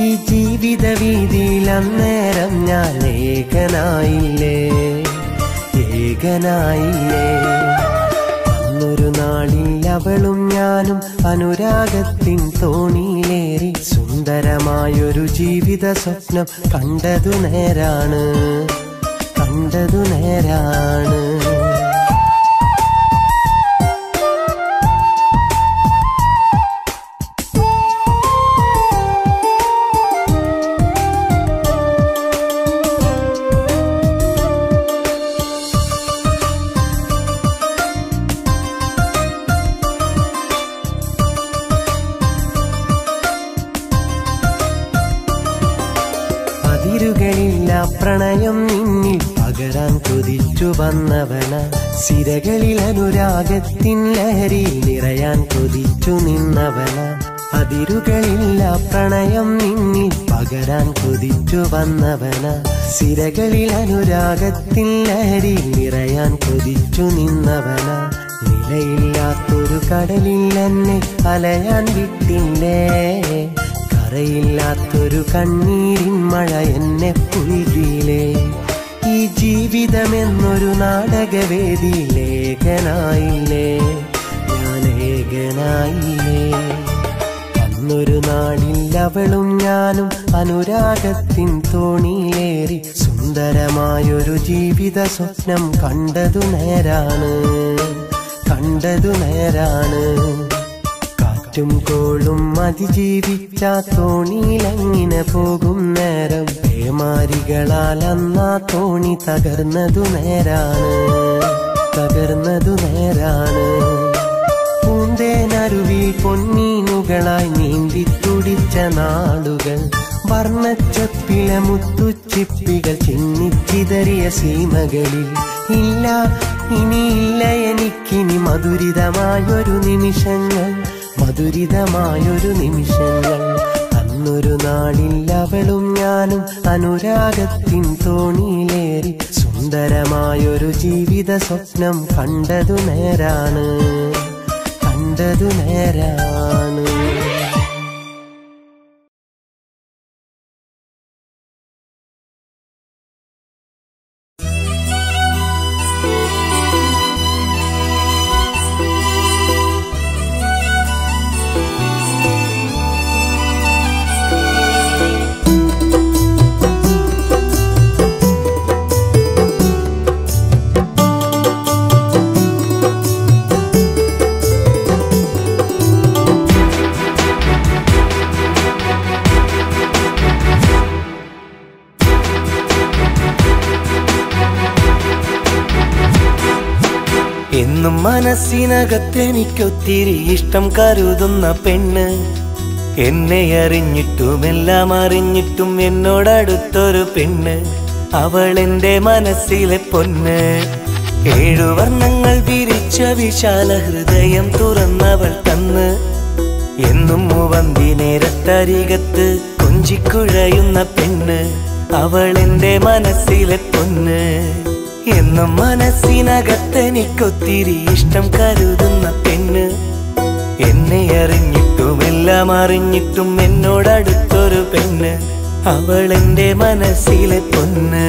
ഈ ജീവിത വീതിയിൽ അന്നേരം ഞാൻ ഏകനായില്ലേ, ഏകനായില്ലേ. അന്നൊരു നാളിൽ അവളും ഞാനും അനുരാഗത്തിൻ തോണിയിലേറി സുന്ദരമായൊരു ജീവിത സ്വപ്നം കണ്ടതു നേരാണ്, കണ്ടതു നേരാണ്. അതിരുകളില്ല പ്രണയം നിന്നിൽ പകരാൻ കൊതിച്ചു വന്നവന, സിരകളിൽ അനുരാഗത്തിൻ ലഹരിയിൽ നിറയാൻ കൊതിച്ചു നിന്നവന. അതിരുകളില്ല പ്രണയം നിന്നിൽ പകരാൻ കൊതിച്ചു വന്നവന, സിരകളിൽ അനുരാഗത്തിൻ ലഹരിയിൽ നിറയാൻ കൊതിച്ചു നിന്നവന. നിലയില്ലാത്തൊരു കടലിൽ എന്നെ അലയാൻ വിട്ടില്ലേ, കരയില്ലാത്തൊരു കണ്ണീരിൻ മഴ എന്നെ പുൽകിയില്ലേ. ഈ ജീവിതമെന്നൊരു നാടകവേദിയിൽ ഏകനായില്ലേ, ഞാൻ ഏകനായില്ലേ. അന്നൊരു നാളിൽ അവളും ഞാനും അനുരാഗത്തിൻ തോണിയിലേറി സുന്ദരമായൊരു ജീവിത സ്വപ്നം കണ്ടതു നേരാണ്, കണ്ടതു നേരാണ്. കാറ്റും കോളും അതിജീവിച്ച തോണിയിലങ്ങിനെ പോകും നേരം പേമാരികളാൽ അന്നാ തോണി തകർന്നതു നേരാണ്, തകർന്നതു നേരാണ്. പൂന്തേനരുവിൽ പൊന്നീനുകളായി നീന്തിത്തുടിച്ച നാളുകൾ, വർണ്ണച്ചപ്പിലെ മുത്തുച്ചിപ്പികൾ ചിന്നിച്ചിതറിയ സീമകളിൽ ഇല്ല, ഇനിയില്ല എനിക്കിനി മധുരിതമായൊരു നിമിഷങ്ങൾ, മധുരിതമായൊരു നിമിഷങ്ങൾ. അന്നൊരു നാളിൽ അവളും ഞാനും അനുരാഗത്തിൻ തോണിയിലേറി സുന്ദരമായൊരു ജീവിത സ്വപ്നം കണ്ടതു നേരാണ്, കണ്ടതു നേരാണ്. മനസ്സിനകത്തെനിക്കൊത്തിരി ഇഷ്ടം കരുതുന്ന പെണ്ണ്, എന്നെ അറിഞ്ഞിട്ടും എല്ലാം അറിഞ്ഞിട്ടും എന്നോടടുത്തൊരു പെണ്ണ്, അവളെന്റെ മനസ്സിലെ പൊന്ന്. 7 വർണ്ണങ്ങൾ വിരിച്ച വിശാല ഹൃദയം തുറന്നവൾ തന്ന്, എന്നും മൂവന്തി നേരത്തരികത്ത് കൊഞ്ചിക്കുഴയുന്ന പെണ്ണ്, അവളെന്റെ മനസ്സിലെ പൊന്ന്. എന്നും മനസ്സിനകത്തെനിക്കൊത്തിരി ഇഷ്ടം കരുതുന്ന പെണ്ണ്, എന്നെ അറിഞ്ഞിട്ടും എല്ലാം അറിഞ്ഞിട്ടും എന്നോടടുത്തൊരു പെണ്ണ്, അവളെന്റെ മനസ്സിലെ പൊന്ന്.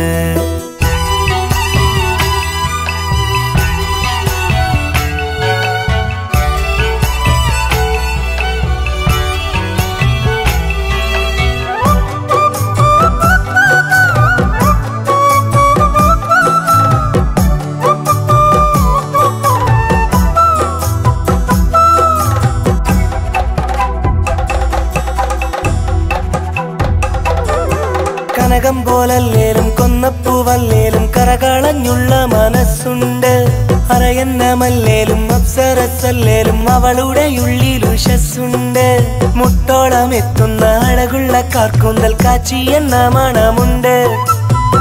കനകം പോലല്ലേലും കൊന്നപ്പൂവല്ലേലും കരകളഞ്ഞുള്ള മനസ്സുണ്ട്, അറയന്നമല്ലേലും അപ്സരസല്ലേലും അവളുടെ ഉള്ളിൽ ഉഷസ്സുണ്ട്. മുട്ടോളം എത്തുന്ന അഴകുള്ള കാർക്കൂന്തൽ കാച്ചി എന്ന മണമുണ്ട്,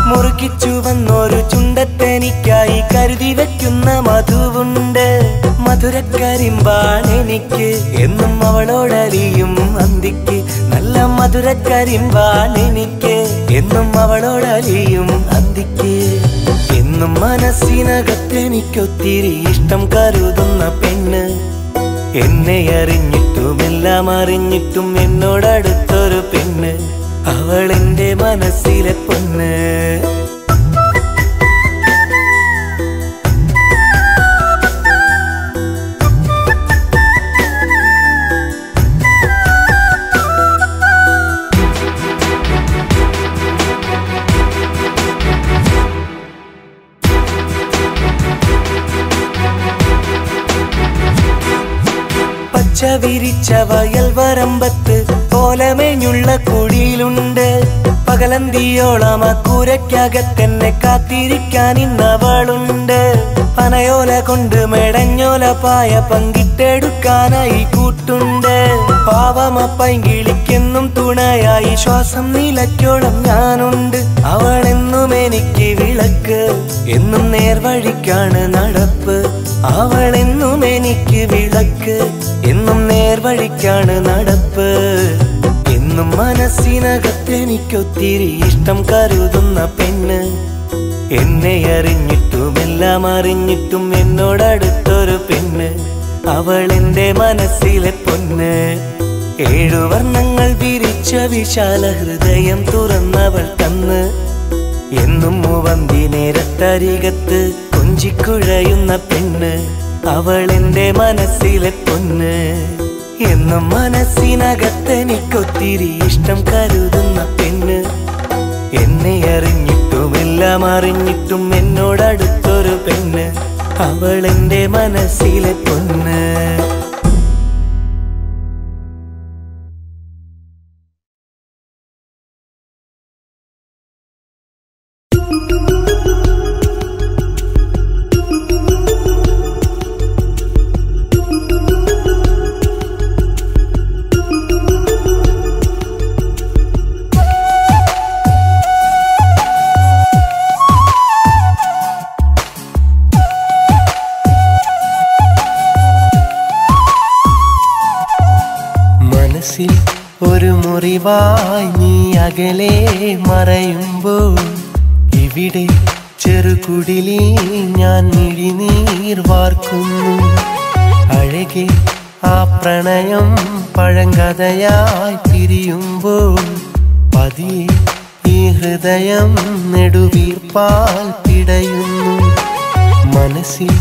മുറുകിച്ചു വന്നൊരു ചുണ്ടത്തെനിക്കായി കരുതി വെക്കുന്ന മധുവുണ്ട്. മധുരക്കരിമ്പാണെനിക്ക് എന്നും അവളോടലിയും അന്തിക്ക്, നല്ല മധുരക്കരിമ്പാണെനിക്ക് എന്നും അവളോടലിയും അന്തിക്ക്. എന്നും മനസ്സിനകത്തെനിക്കൊത്തിരി ഇഷ്ടം കരുതുന്ന പെണ്ണ്, എന്നെ അറിഞ്ഞിട്ടും എല്ലാം അറിഞ്ഞിട്ടും എന്നോടടുത്തൊരു പെണ്ണ്, അവളെന്റെ മനസ്സിലെ പൊന്ന്. പച്ച വിരിച്ച വയൽ വരമ്പത്ത് കോലമേഞ്ഞുള്ള കുടിയിലുണ്ട്, പകലന്തിയോളം ആ കൂരയ്ക്കകത്തെന്നെ കാത്തിരിക്കാൻ ഇന്നവളുണ്ട്. പനയോല കൊണ്ട് മെടഞ്ഞോല പായ പങ്കിട്ടെടുക്കാനായി കൂട്ടുണ്ട്, പാവമപ്പൈങ്കിളിക്കെന്നും തുണയായി ശ്വാസം നിലയ്ക്കോളം ഞാനുണ്ട്. അവളെന്നും എനിക്ക് വിളക്ക്, എന്നും നേർവഴിക്കാണ് നടപ്പ്, അവളെന്നും എനിക്ക് വിളക്ക്, എന്നും നേർവഴിക്കാണ് നടപ്പ്. എന്നും മനസ്സിനകത്തെനിക്കൊത്തിരി ഇഷ്ടം കരുതുന്ന പെണ്ണ്, എന്നെ അറിഞ്ഞിട്ടും എല്ലാം അറിഞ്ഞിട്ടും എന്നോടടുത്തൊരു പെണ്ണ്, അവളെന്റെ മനസ്സിലെ പൊന്ന്. 7 വർണ്ണങ്ങൾ വിരിച്ച വിശാല ഹൃദയം തുറന്നവൾ തന്ന്, എന്നും മൂവന്തി നേരത്തരികത്ത് കൊഞ്ചിക്കുഴയുന്ന പെണ്ണ്, അവളെന്റെ മനസ്സിലെ പൊന്ന്. എന്നും മനസ്സിനകത്തെനിക്കൊത്തിരി ഇഷ്ടം കരുതുന്ന പെണ്ണ്, എന്നെ അറിഞ്ഞിട്ടും എല്ലാം അറിഞ്ഞിട്ടും എന്നോടടുത്തൊരു പെണ്ണ്, അവളെന്റെ മനസ്സിലെ പൊന്ന്. ഒരു മുറിവായി നീ അകലെ മറയുമ്പോൾ, ഇവിടെ ചെറുകുടിലിൽ ഞാൻ മിഴിനീർ വാർക്കുന്നു. അഴകെ ആ പ്രണയം പഴങ്കഥയായി പിരിയുമ്പോൾ, പതിയെ ഈ ഹൃദയം നെടുവീർപ്പാൽ പിടയുന്നു. മനസ്സിൽ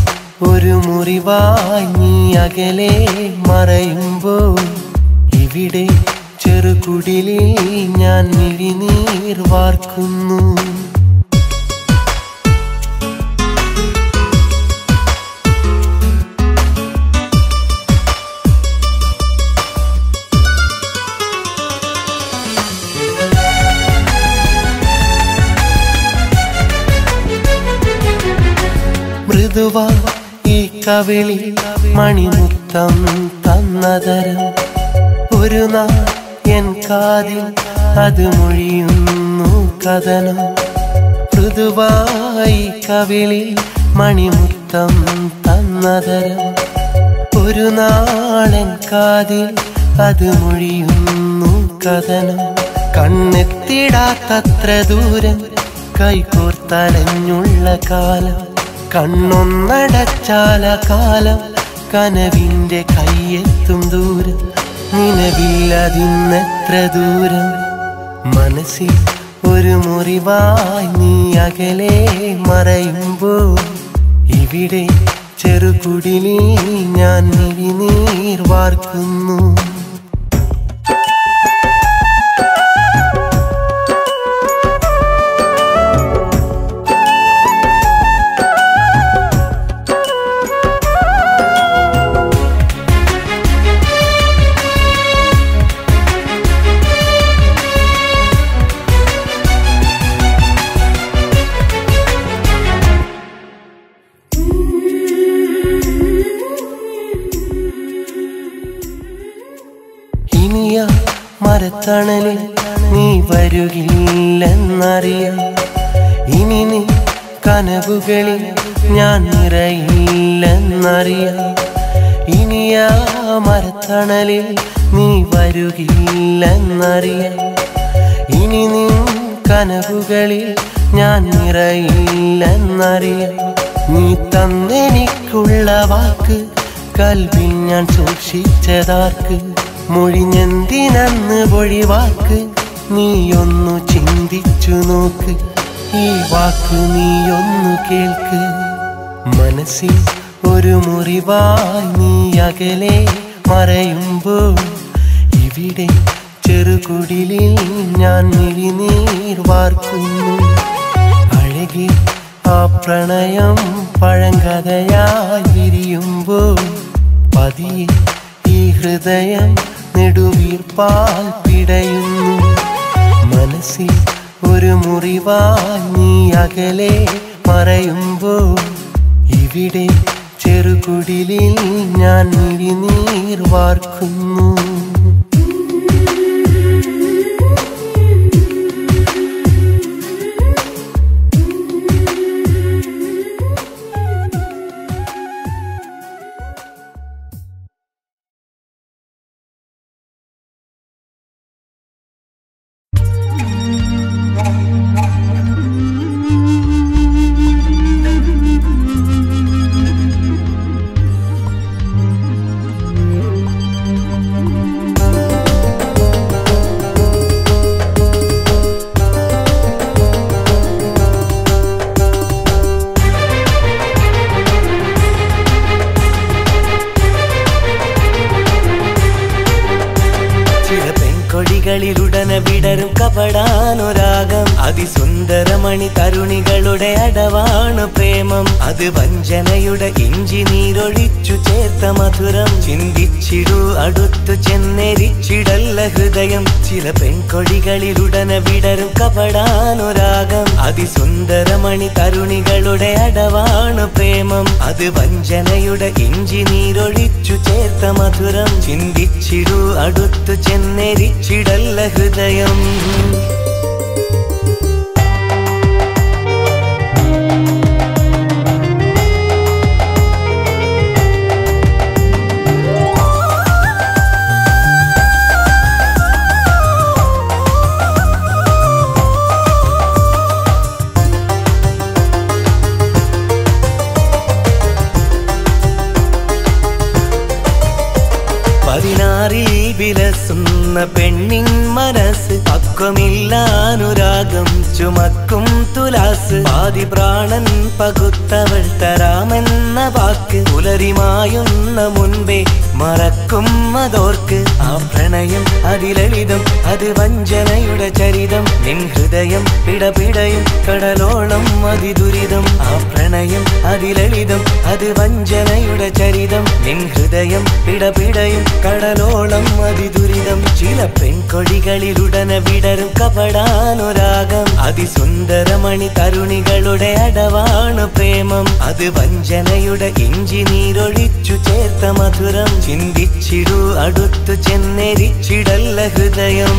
ഒരു മുറിവായി നീ അകലെ മറയുമ്പോൾ, ഇവിടെ ചെറുകുടിലിൽ ഞാൻ മിഴിനീർ വാർക്കുന്നു. മൃദുവാ ഈ കവിളി മണിമുത്തം തന്നതരം ഒരു നാൾ എൻ കാതിൽ അത് മൊഴിയുന്നു കഥനം മൃദുവായി കവിളി മണിമുത്തം തന്നതരം ഒരു നാളെൻ കാതിൽ അത് മൊഴിയുന്നു കഥനം കണ്ണെത്തിടാത്തത്ര ദൂരം കൈകോർത്തലഞ്ഞുള്ള കാലം കണ്ണൊന്നടച്ചാല കാലം കനവിൻ്റെ കയ്യെത്തും ദൂരം നിലവില്ലതിന്നെത്ര ദൂരം മനസ്സിൽ ഒരു മുറിവായി നീ അകലെ മറയുമ്പോൾ ഇവിടെ ചെറുകുടിലിൽ ഞാൻ മിഴിനീർ വാർക്കുന്നു മരത്തണലിൽ നീ വരുകില്ലെന്നറിയാം ഇനി നീ കനവുകളിൽ ഞാൻ നിറയില്ലെന്നറിയാം ഇനിയാ മരത്തണലിൽ നീ വരുകില്ലെന്നറിയാം ഇനി നീ കനവുകളിൽ ഞാൻ നിറയില്ലെന്നറിയാം നീ തന്നെനിക്കുള്ള വാക്ക് കൽവിൽ ഞാൻ സൂക്ഷിച്ചതാർക്ക് മൊഴിഞ്ഞെന്തിനന്ന് പൊഴിവാക്ക് നീയൊന്നു ചിന്തിച്ചു നോക്ക് ഈ വാക്ക് നീയൊന്നു കേൾക്ക് മനസ്സിൽ ഒരു മുറിവായി നീ അകലെ മറയുമ്പോൾ ഇവിടെ ചെറുകുടിലിൽ ഞാൻ മിഴിനീർ വാർക്കുന്നു അഴകി ആ പ്രണയം പഴങ്കഥയായി വിരിയുമ്പോൾ പതിയെ ഈ ഹൃദയം നെടുവീർപ്പാൽ പിടയുന്നു മനസ്സിൽ ഒരു മുറിവായി നീ അകലെ മറയുമ്പോൾ ഇവിടെ ചെറുകുടിലിൽ ഞാൻ മിഴിനീർ വാർക്കുന്നു കൊടികളിലുടനെ വിടരും കപടാനുരാഗം അതിസുന്ദരമണി തരുണികളുടെ അടവാണ് പ്രേമം അത് വഞ്ചനയുടെ ഇഞ്ചി നീരൊഴിച്ചു ചേർത്ത മധുരം ചിന്തിച്ചിടൂ അടുത്തു ചെന്നെരിച്ചിടല്ല ഹൃദയം ചില പെൺകൊടികളിലുടനെ വിടരും കപടാനുരാഗം അതിസുന്ദരമണി തരുണികളുടെ അടവാണ് പ്രേമം അത് വഞ്ചനയുടെ ഇഞ്ചി നീരൊഴിച്ചു ചേർത്ത മധുരം ചിന്തിച്ചിടൂ അടുത്തു ചെന്നെരിച്ചിടല്ല ഹൃദയം വിലസുന്ന പെണ്ണിൻ മനസ്സ് പക്വമില്ലാനുരാഗം ചുമക്കും തുലാസ് പാതി പ്രാണൻ പകുത്തവൾ തരാമെന്ന വാക്ക് പുലരിമായുന്ന മുൻപേ മറക്കും അതോർക്ക് ആ പ്രണയം അതിലളിതം അത് വഞ്ചനയുടെ ചരിതം നിൻ ഹൃദയം പിടപിടയും കടലോളം അതിദുരിതം ആ പ്രണയം അതിലളിതം അത് വഞ്ചനയുടെ ചരിതം നിൻ ഹൃദയം പിടപിടയും കടലോളം അതിദുരിതം ചില പെൺകൊടികളിലുടനെ വിടരും കപടാനുരാഗം അതിസുന്ദരമണി തരുണികളുടെ അടവാണ് പ്രേമം അത് വഞ്ചനയുടെ ഇഞ്ചി നീരൊഴിച്ചു ചേർത്ത മധുരം ചിന്തിച്ചിടൂ അടുത്തു ചെന്നെരിച്ചിടല്ല ഹൃദയം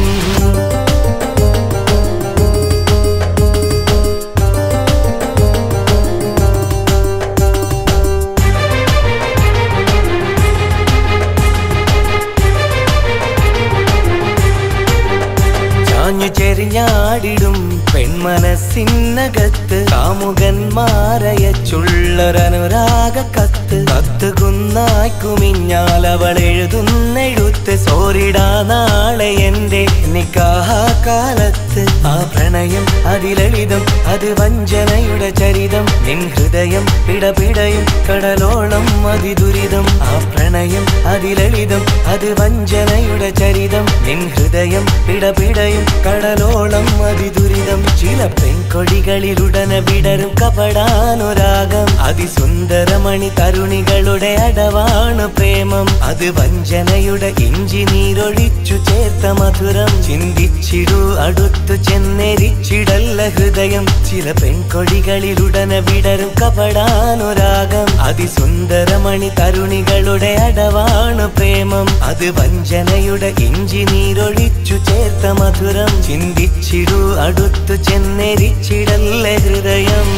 ചെറിഞ്ഞാടിടും പെൺമനസ്സിനകത്ത് കാമുകന്മാരയച്ചുള്ളൊരനുരാഗ കത്ത് കത്തുകുന്നായി കുമിഞ്ഞാൽ അവൾ എഴുതുന്നെഴുത്ത് സോറിടാ നാളെ എന്റെ നിക്കാഹകാലത്ത് ആ പ്രണയം അതിലളിതം അത് വഞ്ചനയുടെ ചരിതം നിൻ ഹൃദയം പിടപിടയും കടലോളം അതിദുരിതം ആ പ്രണയം അതിലളിതം അത് വഞ്ചനയുടെ ചരിതം നിൻ ഹൃദയം പിടപിടയും കടലോളം അതിദുരിതം ചില പെൺകൊടികളിലുടനെ വിടരും കപടാനുരാഗം അതിസുന്ദരമണി തരുണികളുടെ അടവാണ് പ്രേമം അത് വഞ്ചനയുടെ ഇഞ്ചി നീരൊഴിച്ചു ചേർത്ത മധുരം ചിന്തിച്ചിടൂ അടുത്തു ചെന്നെരിച്ചിടല്ല ഹൃദയം ചില പെൺകൊടികളിലുടനെ വിടരും കപടാനുരാഗം അതിസുന്ദരമണി തരുണികളുടെ അടവാണ് പ്രേമം അത് വഞ്ചനയുടെ ഇഞ്ചി നീരൊഴിച്ചു ചേർത്ത മധുരം ചിന്തിച്ചിടൂ അടുത്തു ചെന്നെരിച്ചിടല്ല ഹൃദയം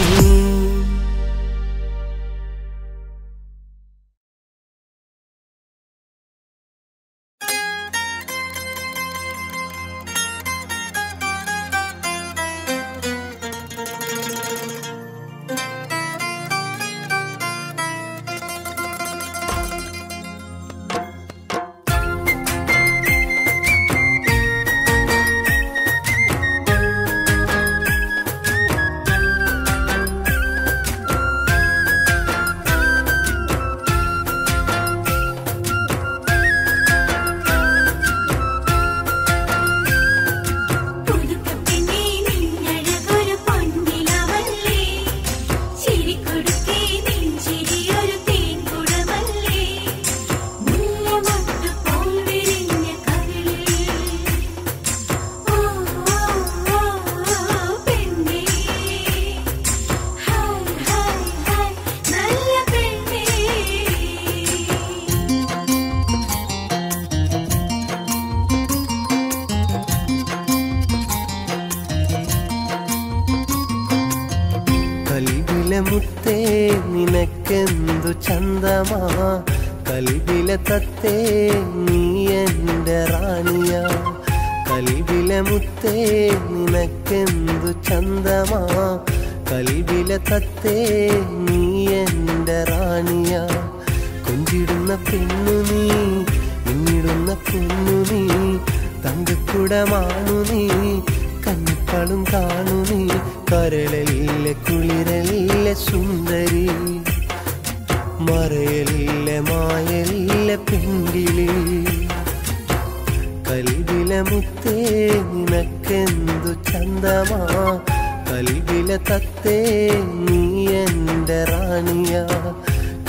മുത്തേ നിനക്കെന്തു ചന്തമാ കൽബിലെ തത്തേ നീ എൻ്റെ റാണിയാ കൽബിലെ മുത്തേ നിനക്കെന്തു ചന്തമാ കൽബിലെ തത്തേ നീ എൻ്റെ റാണിയാ കൊഞ്ചിടുന്ന പെണ്ണു നീ മിന്നിടുന്ന പൊന്നു നീ തങ്കക്കുടമാണു നീ കണ്ണിപ്പാളും കാണു നീ കരളല്ലേ കുളിരല്ലേ സുന്ദരി മറയല്ലേ മായല്ലേ പെൺകിളി കൽബിലെ മുത്തേ നിനക്കെന്തു ചന്തമാ കൽബിലെ തത്തേ നീ എൻ്റെ റാണിയാ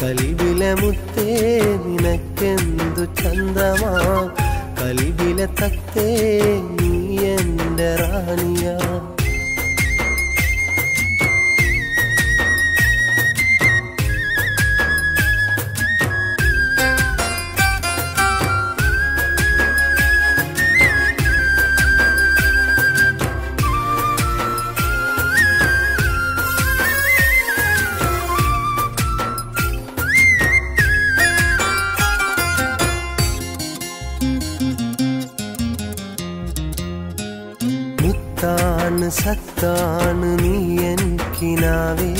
കൽബിലെ മുത്തേ നിനക്കെന്തു ചന്തമാ കൽബിലെ തത്തേ നീ എൻ്റെ റാണിയാ സത്താണ് നീ എനിക്കിനാവേ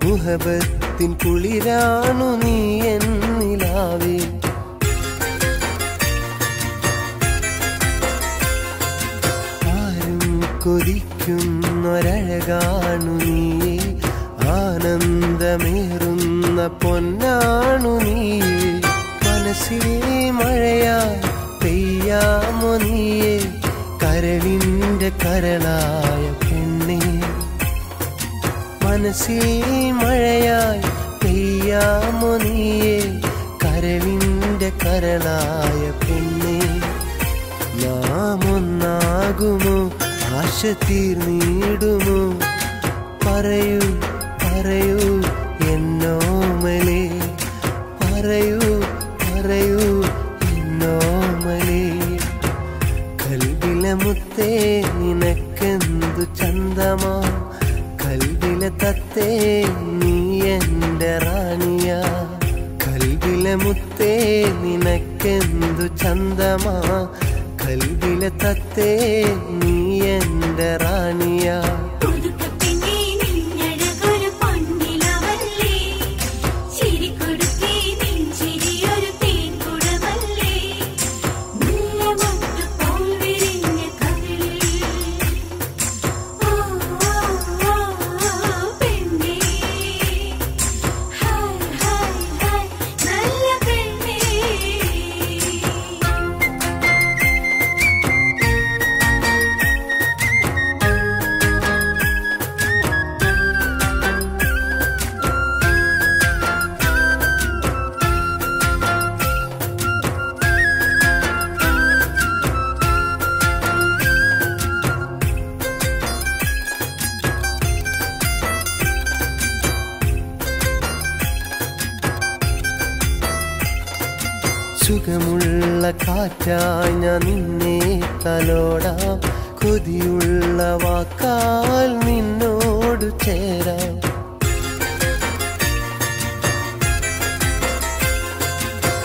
മുഹബത്തിൻ കുളിരാണു നീ എന്നിലാവേ ആരും കൊതിക്കുന്നൊരഴകാണു നീയേ ആനന്ദമേറുന്ന പൊന്നാണു നീയേ മനസ്സിൽ മഴയായി പെയ്യാമോ നീയേ കരളിൻ്റെ കരളായ പെണ്ണേ മനസ്സിൽ മഴയായി പെയ്യാമോ നീയേ കരളിൻ്റെ കരളായ പെണ്ണേ ഒന്നാകുമോ ആശ തീർന്നിടുമോ പറയൂ പറയൂ എന്നോമലേ പറയൂ പറയൂ എന്നോമലേ കൽവിലെ മുത്തേ നിനക്കെന്തു ചന്തമാ കൽവിലെ തത്തേ നീ എൻ്റെ റാണിയാ കൽവിലെ മുത്തേ നിനക്കെന്തു ചന്തമാ കൽവിലെ തത്തേ നീ എൻ്റെ റാണിയാ സുഖമുള്ള കാറ്റായി ഞാൻ നിന്നെ തലോടാം കൊതിയുള്ള വാക്കാൽ നിന്നോട് ചേരാം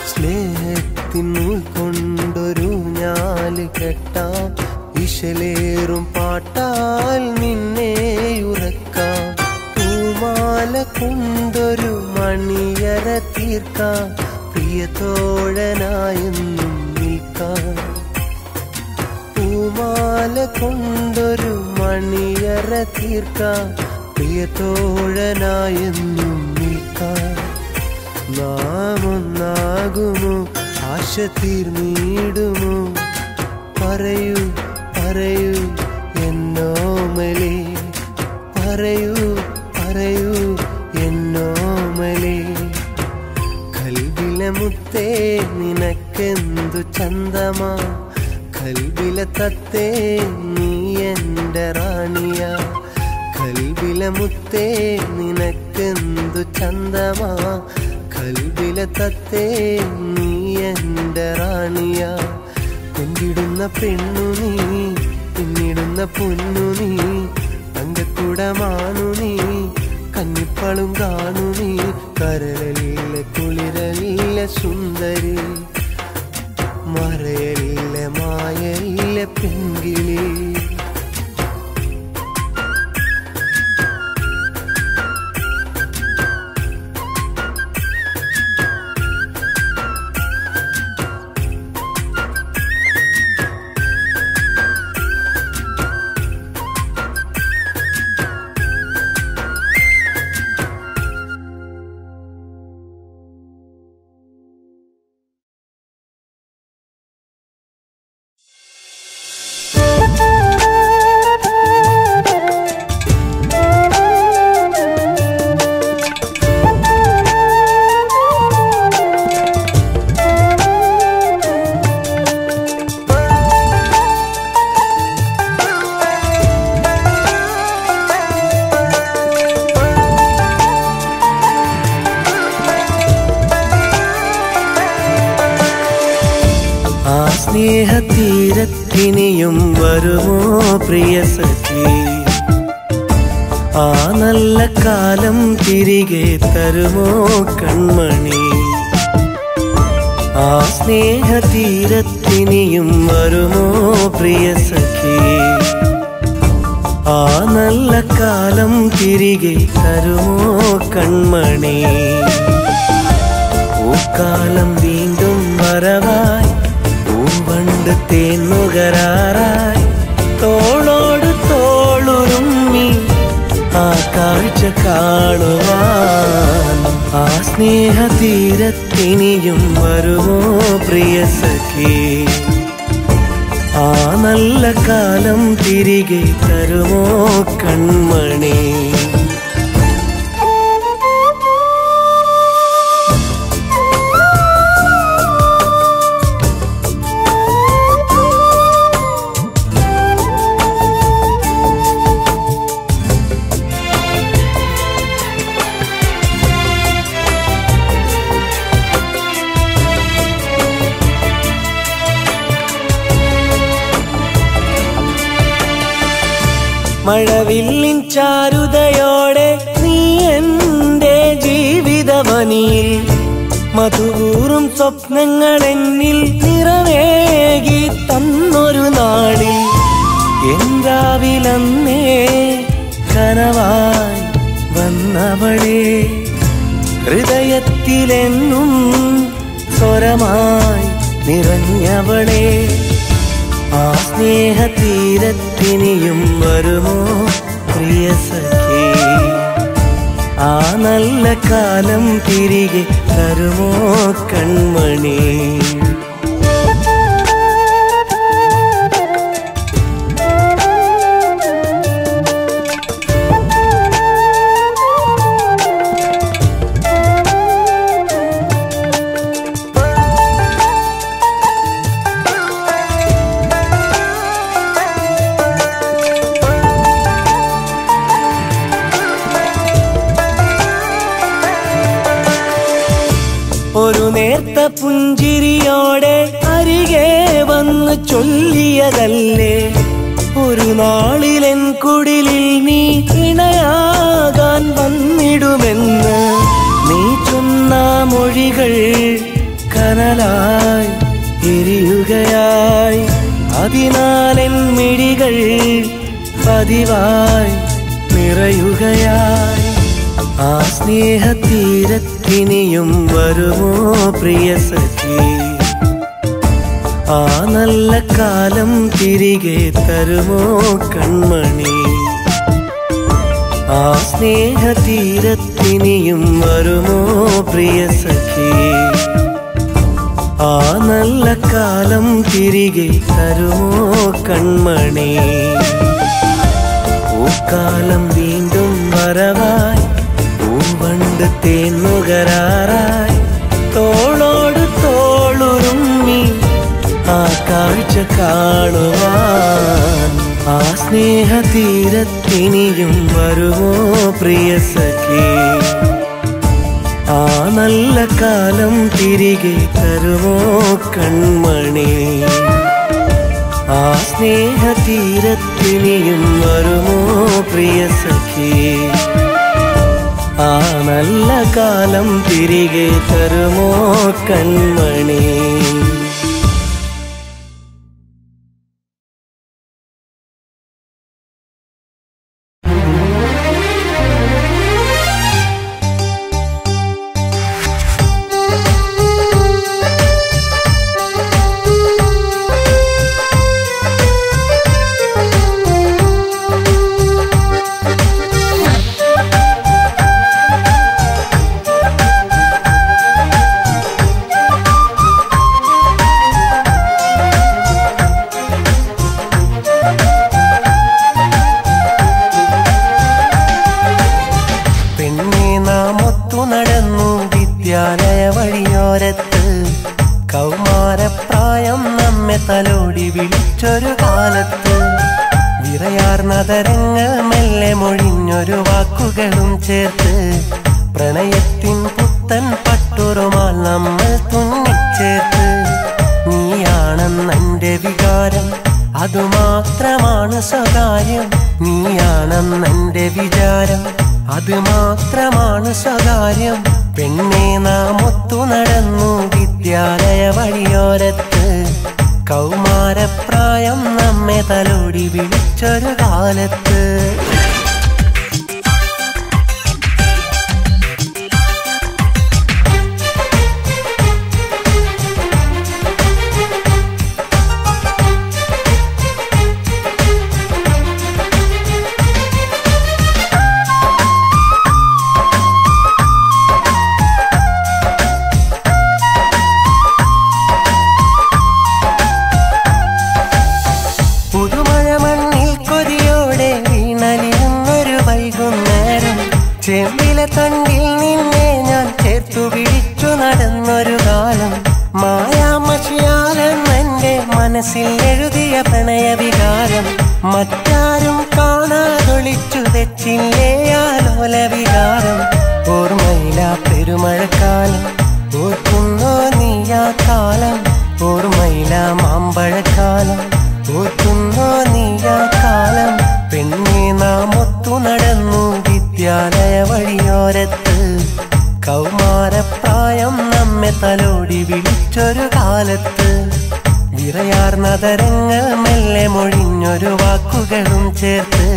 സ്നേഹത്തിനുൾ കൊണ്ടൊരു ഞാല് കെട്ടാം ഇശലേറും പാട്ടാൽ നിന്നെ ഉറക്കാം പൂമാല കൊണ്ടൊരു മണിയറ തീർക്കാം പ്രിയതോഴനായെന്നും നിൽക്കാം പൂമാല കൊണ്ടൊരു മണിയറ തീർക്കാം പ്രിയതോഴനായെന്നും നിൽക്കാം നാം ഒന്നാകുമോ ആശ തീർന്നിടുമോ പറയൂ പറയൂ എന്നോമലേ പറയൂ പറയൂ എന്നോമലേ കൽവിലെ മുത്തേ നിനക്കെന്തു ചന്തമാ കൽവിലെ തത്തേ നീ എൻ്റെ റാണിയാ കൽവിലെ മുത്തേ നിനക്കെന്തു ചന്തമാ കൽവിലെ തത്തേ നീ എൻ്റെ റാണിയാ കൊണ്ടിടുന്ന പെണ്ണു നീ പിന്നിടുന്ന പൊന്നു നീ തങ്കക്കുടമാണു നീ കന്നിപ്പളും കാണു നീ കരളിലെ കുളിരലിലെ സുന്ദരി മറയലിലെ മായലിലെ പെൺകിളി സ്നേഹതീരത്തിനിയും വരുമോ പ്രിയ സഖി ആ നല്ല കാലം തിരികെ തരുമോ കൺമണി ആ സ്നേഹതീരത്തിനിയും വരുമോ പ്രിയ സഖി ആ നല്ല കാലം തിരികെ തരുമോ കൺമണി പൂക്കാലം വീണ്ടും വരവായി പൂവണ്ട് തേന്നുകരാറായി തോളോട് തോളുരുമ്മി ആ കാഴ്ച കാണുവാൻ ആ സ്നേഹതീരത്തിനിയും വരുമോ പ്രിയ സഖി ആ നല്ല കാലം തിരികെ തരുമോ കൺമണി മഴവില്ലിൻ ചാരുതയോടെ നീ എൻ്റെ ജീവിതവനിയിൽ മധുകൂറും സ്വപ്നങ്ങൾ എന്നിൽ നിറവേകി തന്നൊരു നാളിൽ രാവിലന്നേ കനവായി വന്നവളെ ഹൃദയത്തിലെന്നും സ്വരമായി നിറഞ്ഞവളെ ആ സ്നേഹതീരത്തിനിയും വരുമോ പ്രിയ സഖി ആ നല്ല കാലം തിരികെ തരുമോ കൺമണി ഒരു നേർത്ത പുഞ്ചിരിയോടെ അരികെ വന്ന് ചൊല്ലിയതല്ലേ ഒരു നാളിലെൻ കുടിലിൽ നീ ഇണയാകാൻ വന്നിടുമെന്ന് നീ ചൊന്ന മൊഴികൾ കനലായി എരിയുകയായി അതിനാലെൻ മിഴികൾ പതിവായി നിറയുകയായി ആ സ്നേഹതീരത്തിനിയും വരുമോ പ്രിയ സഖി ആ നല്ല കാലം തിരികെ തരുമോ കൺമണി ആ സ്നേഹതീരത്തിനിയും വരുമോ പ്രിയ സഖി ആ നല്ല കാലം തിരികെ തരുമോ കൺമണി പൂക്കാലം വീണ്ടും വരവായി പൂവണ്ട് തേന്നുകരാറായി തോളോട് തോളുറുമ്മി ആ കാഴ്ച കാണുവാൻ ആ സ്നേഹതീരത്തിനിയും വരുമോ പ്രിയ സഖി ആ നല്ല കാലം തിരികെ തരുമോ കൺമണി ആ സ്നേഹതീരത്തിനിയും വരുമോ പ്രിയ സഖി ആ നല്ല കാലം തിരികെ തരുമോ കൺമണി കൗമാരപ്രായം നമ്മെ തലോടി വിളിച്ചൊരു കാലത്ത് വിറയാർന്നതരങ്ങൾ മെല്ലെ മൊഴിഞ്ഞൊരു വാക്കുകളും ചേർത്ത് പ്രണയത്തിൻ പുത്തൻ പട്ടുറുമാൽ നമ്മൾ തുന്നിച്ചേർത്ത് നീയാണെന്നെന്റെ വികാരം അതുമാത്രമാണ് സ്വകാര്യം നീയാണെന്നെന്റെ വിചാരം അതുമാത്രമാണ് സ്വകാര്യം പെണ്ണെ നാം ഒത്തു നടന്നു വിദ്യാലയ വഴിയോരത്ത് കൗമാരപ്രായം നമ്മെ തലോടി വിളിച്ചൊരു കാലത്ത് ചെമ്പിലെ തണ്ടിൽ നിന്നെ ഞാൻ ചേർത്തു പിടിച്ചു നടന്നൊരു കാലം മായാമഷിയാലെന്നെന്റെ മനസ്സിൽ എഴുതിയ പ്രണയവികാരം മറ്റാരും കാണാതൊളിച്ചു തെച്ചില്ലേ ആലോല വികാരം ഓർമ്മയില പെരുമഴക്കാലം ഓർക്കുന്നോ നീയാ കാലം ഓർമ്മയില മാമ്പഴക്കാലം ഓർക്കുന്നോ നീയാ കാലം പെണ്ണെ വിളിച്ചൊരു കാലത്ത് വിറയാർന്നതരങ്ങൾ മെല്ലെ മൊഴിഞ്ഞൊരു വാക്കുകളും ചേർത്ത്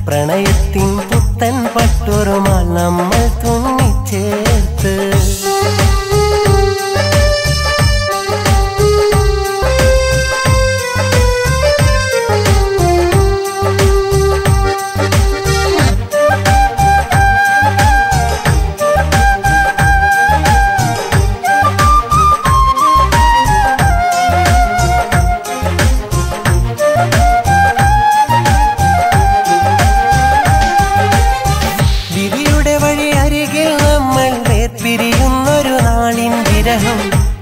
പ്രണയത്തിൻ പുത്തൻ പട്ടുറുമാൽ നമ്മൾ തുന്നിച്ചേർത്ത്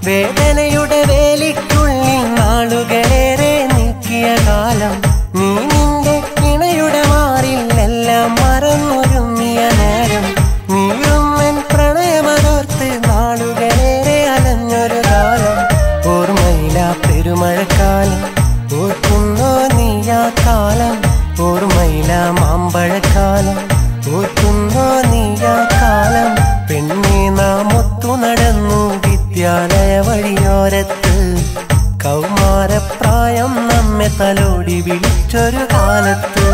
വേദനയുടെ വേലിക്കുള്ളിൽ നാളുകളേറെ നീക്കിയ കാലം നീ നിന്റെ ഇണയുടെ മാറിലെല്ലാം മറന്നൊരുങ്ങിയ നേരം നീയുമ്മൻ പ്രണയമതോർത്ത് നാളുകളേറെ അലഞ്ഞൊരു കാലം ഓർമ്മയില പെരുമഴക്കാലം ഓർക്കുന്നോ നീയാ കാലം ഓർമ്മയില മാമ്പഴക്കാലം ഓർക്കുന്നോ നീയാ കാലം പെണ്ണെ നാം ഒത്തു നടന്നു വിദ്യാലയ വഴിയോരത്ത് കൗമാരപ്രായം നമ്മെ തലോടി വിളിച്ചൊരു കാലത്ത്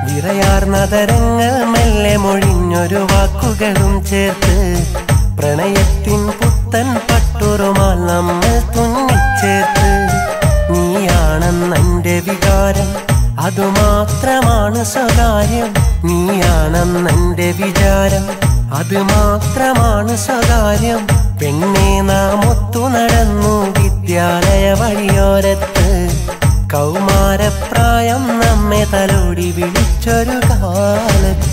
വിറയാർന്നതരങ്ങൾ മെല്ലെ മൊഴിഞ്ഞൊരു വാക്കുകളും ചേർത്ത് പ്രണയത്തിൻ പുത്തൻ പട്ടുറുമാൽ നമ്മൾ തുന്നിച്ചേർത്ത് നീയാണെന്നെന്റെ വികാരം അതുമാത്രമാണ് സ്വകാര്യം നീയാണെന്നെന്റെ വിചാരം അത് മാത്രമാണ് സ്വകാര്യം പെണ്ണെ നാം ഒത്തു നടന്നു വിദ്യാലയ വഴിയോരത്ത് കൗമാരപ്രായം നമ്മെ തലോടി വിളിച്ചൊരു കാലത്ത്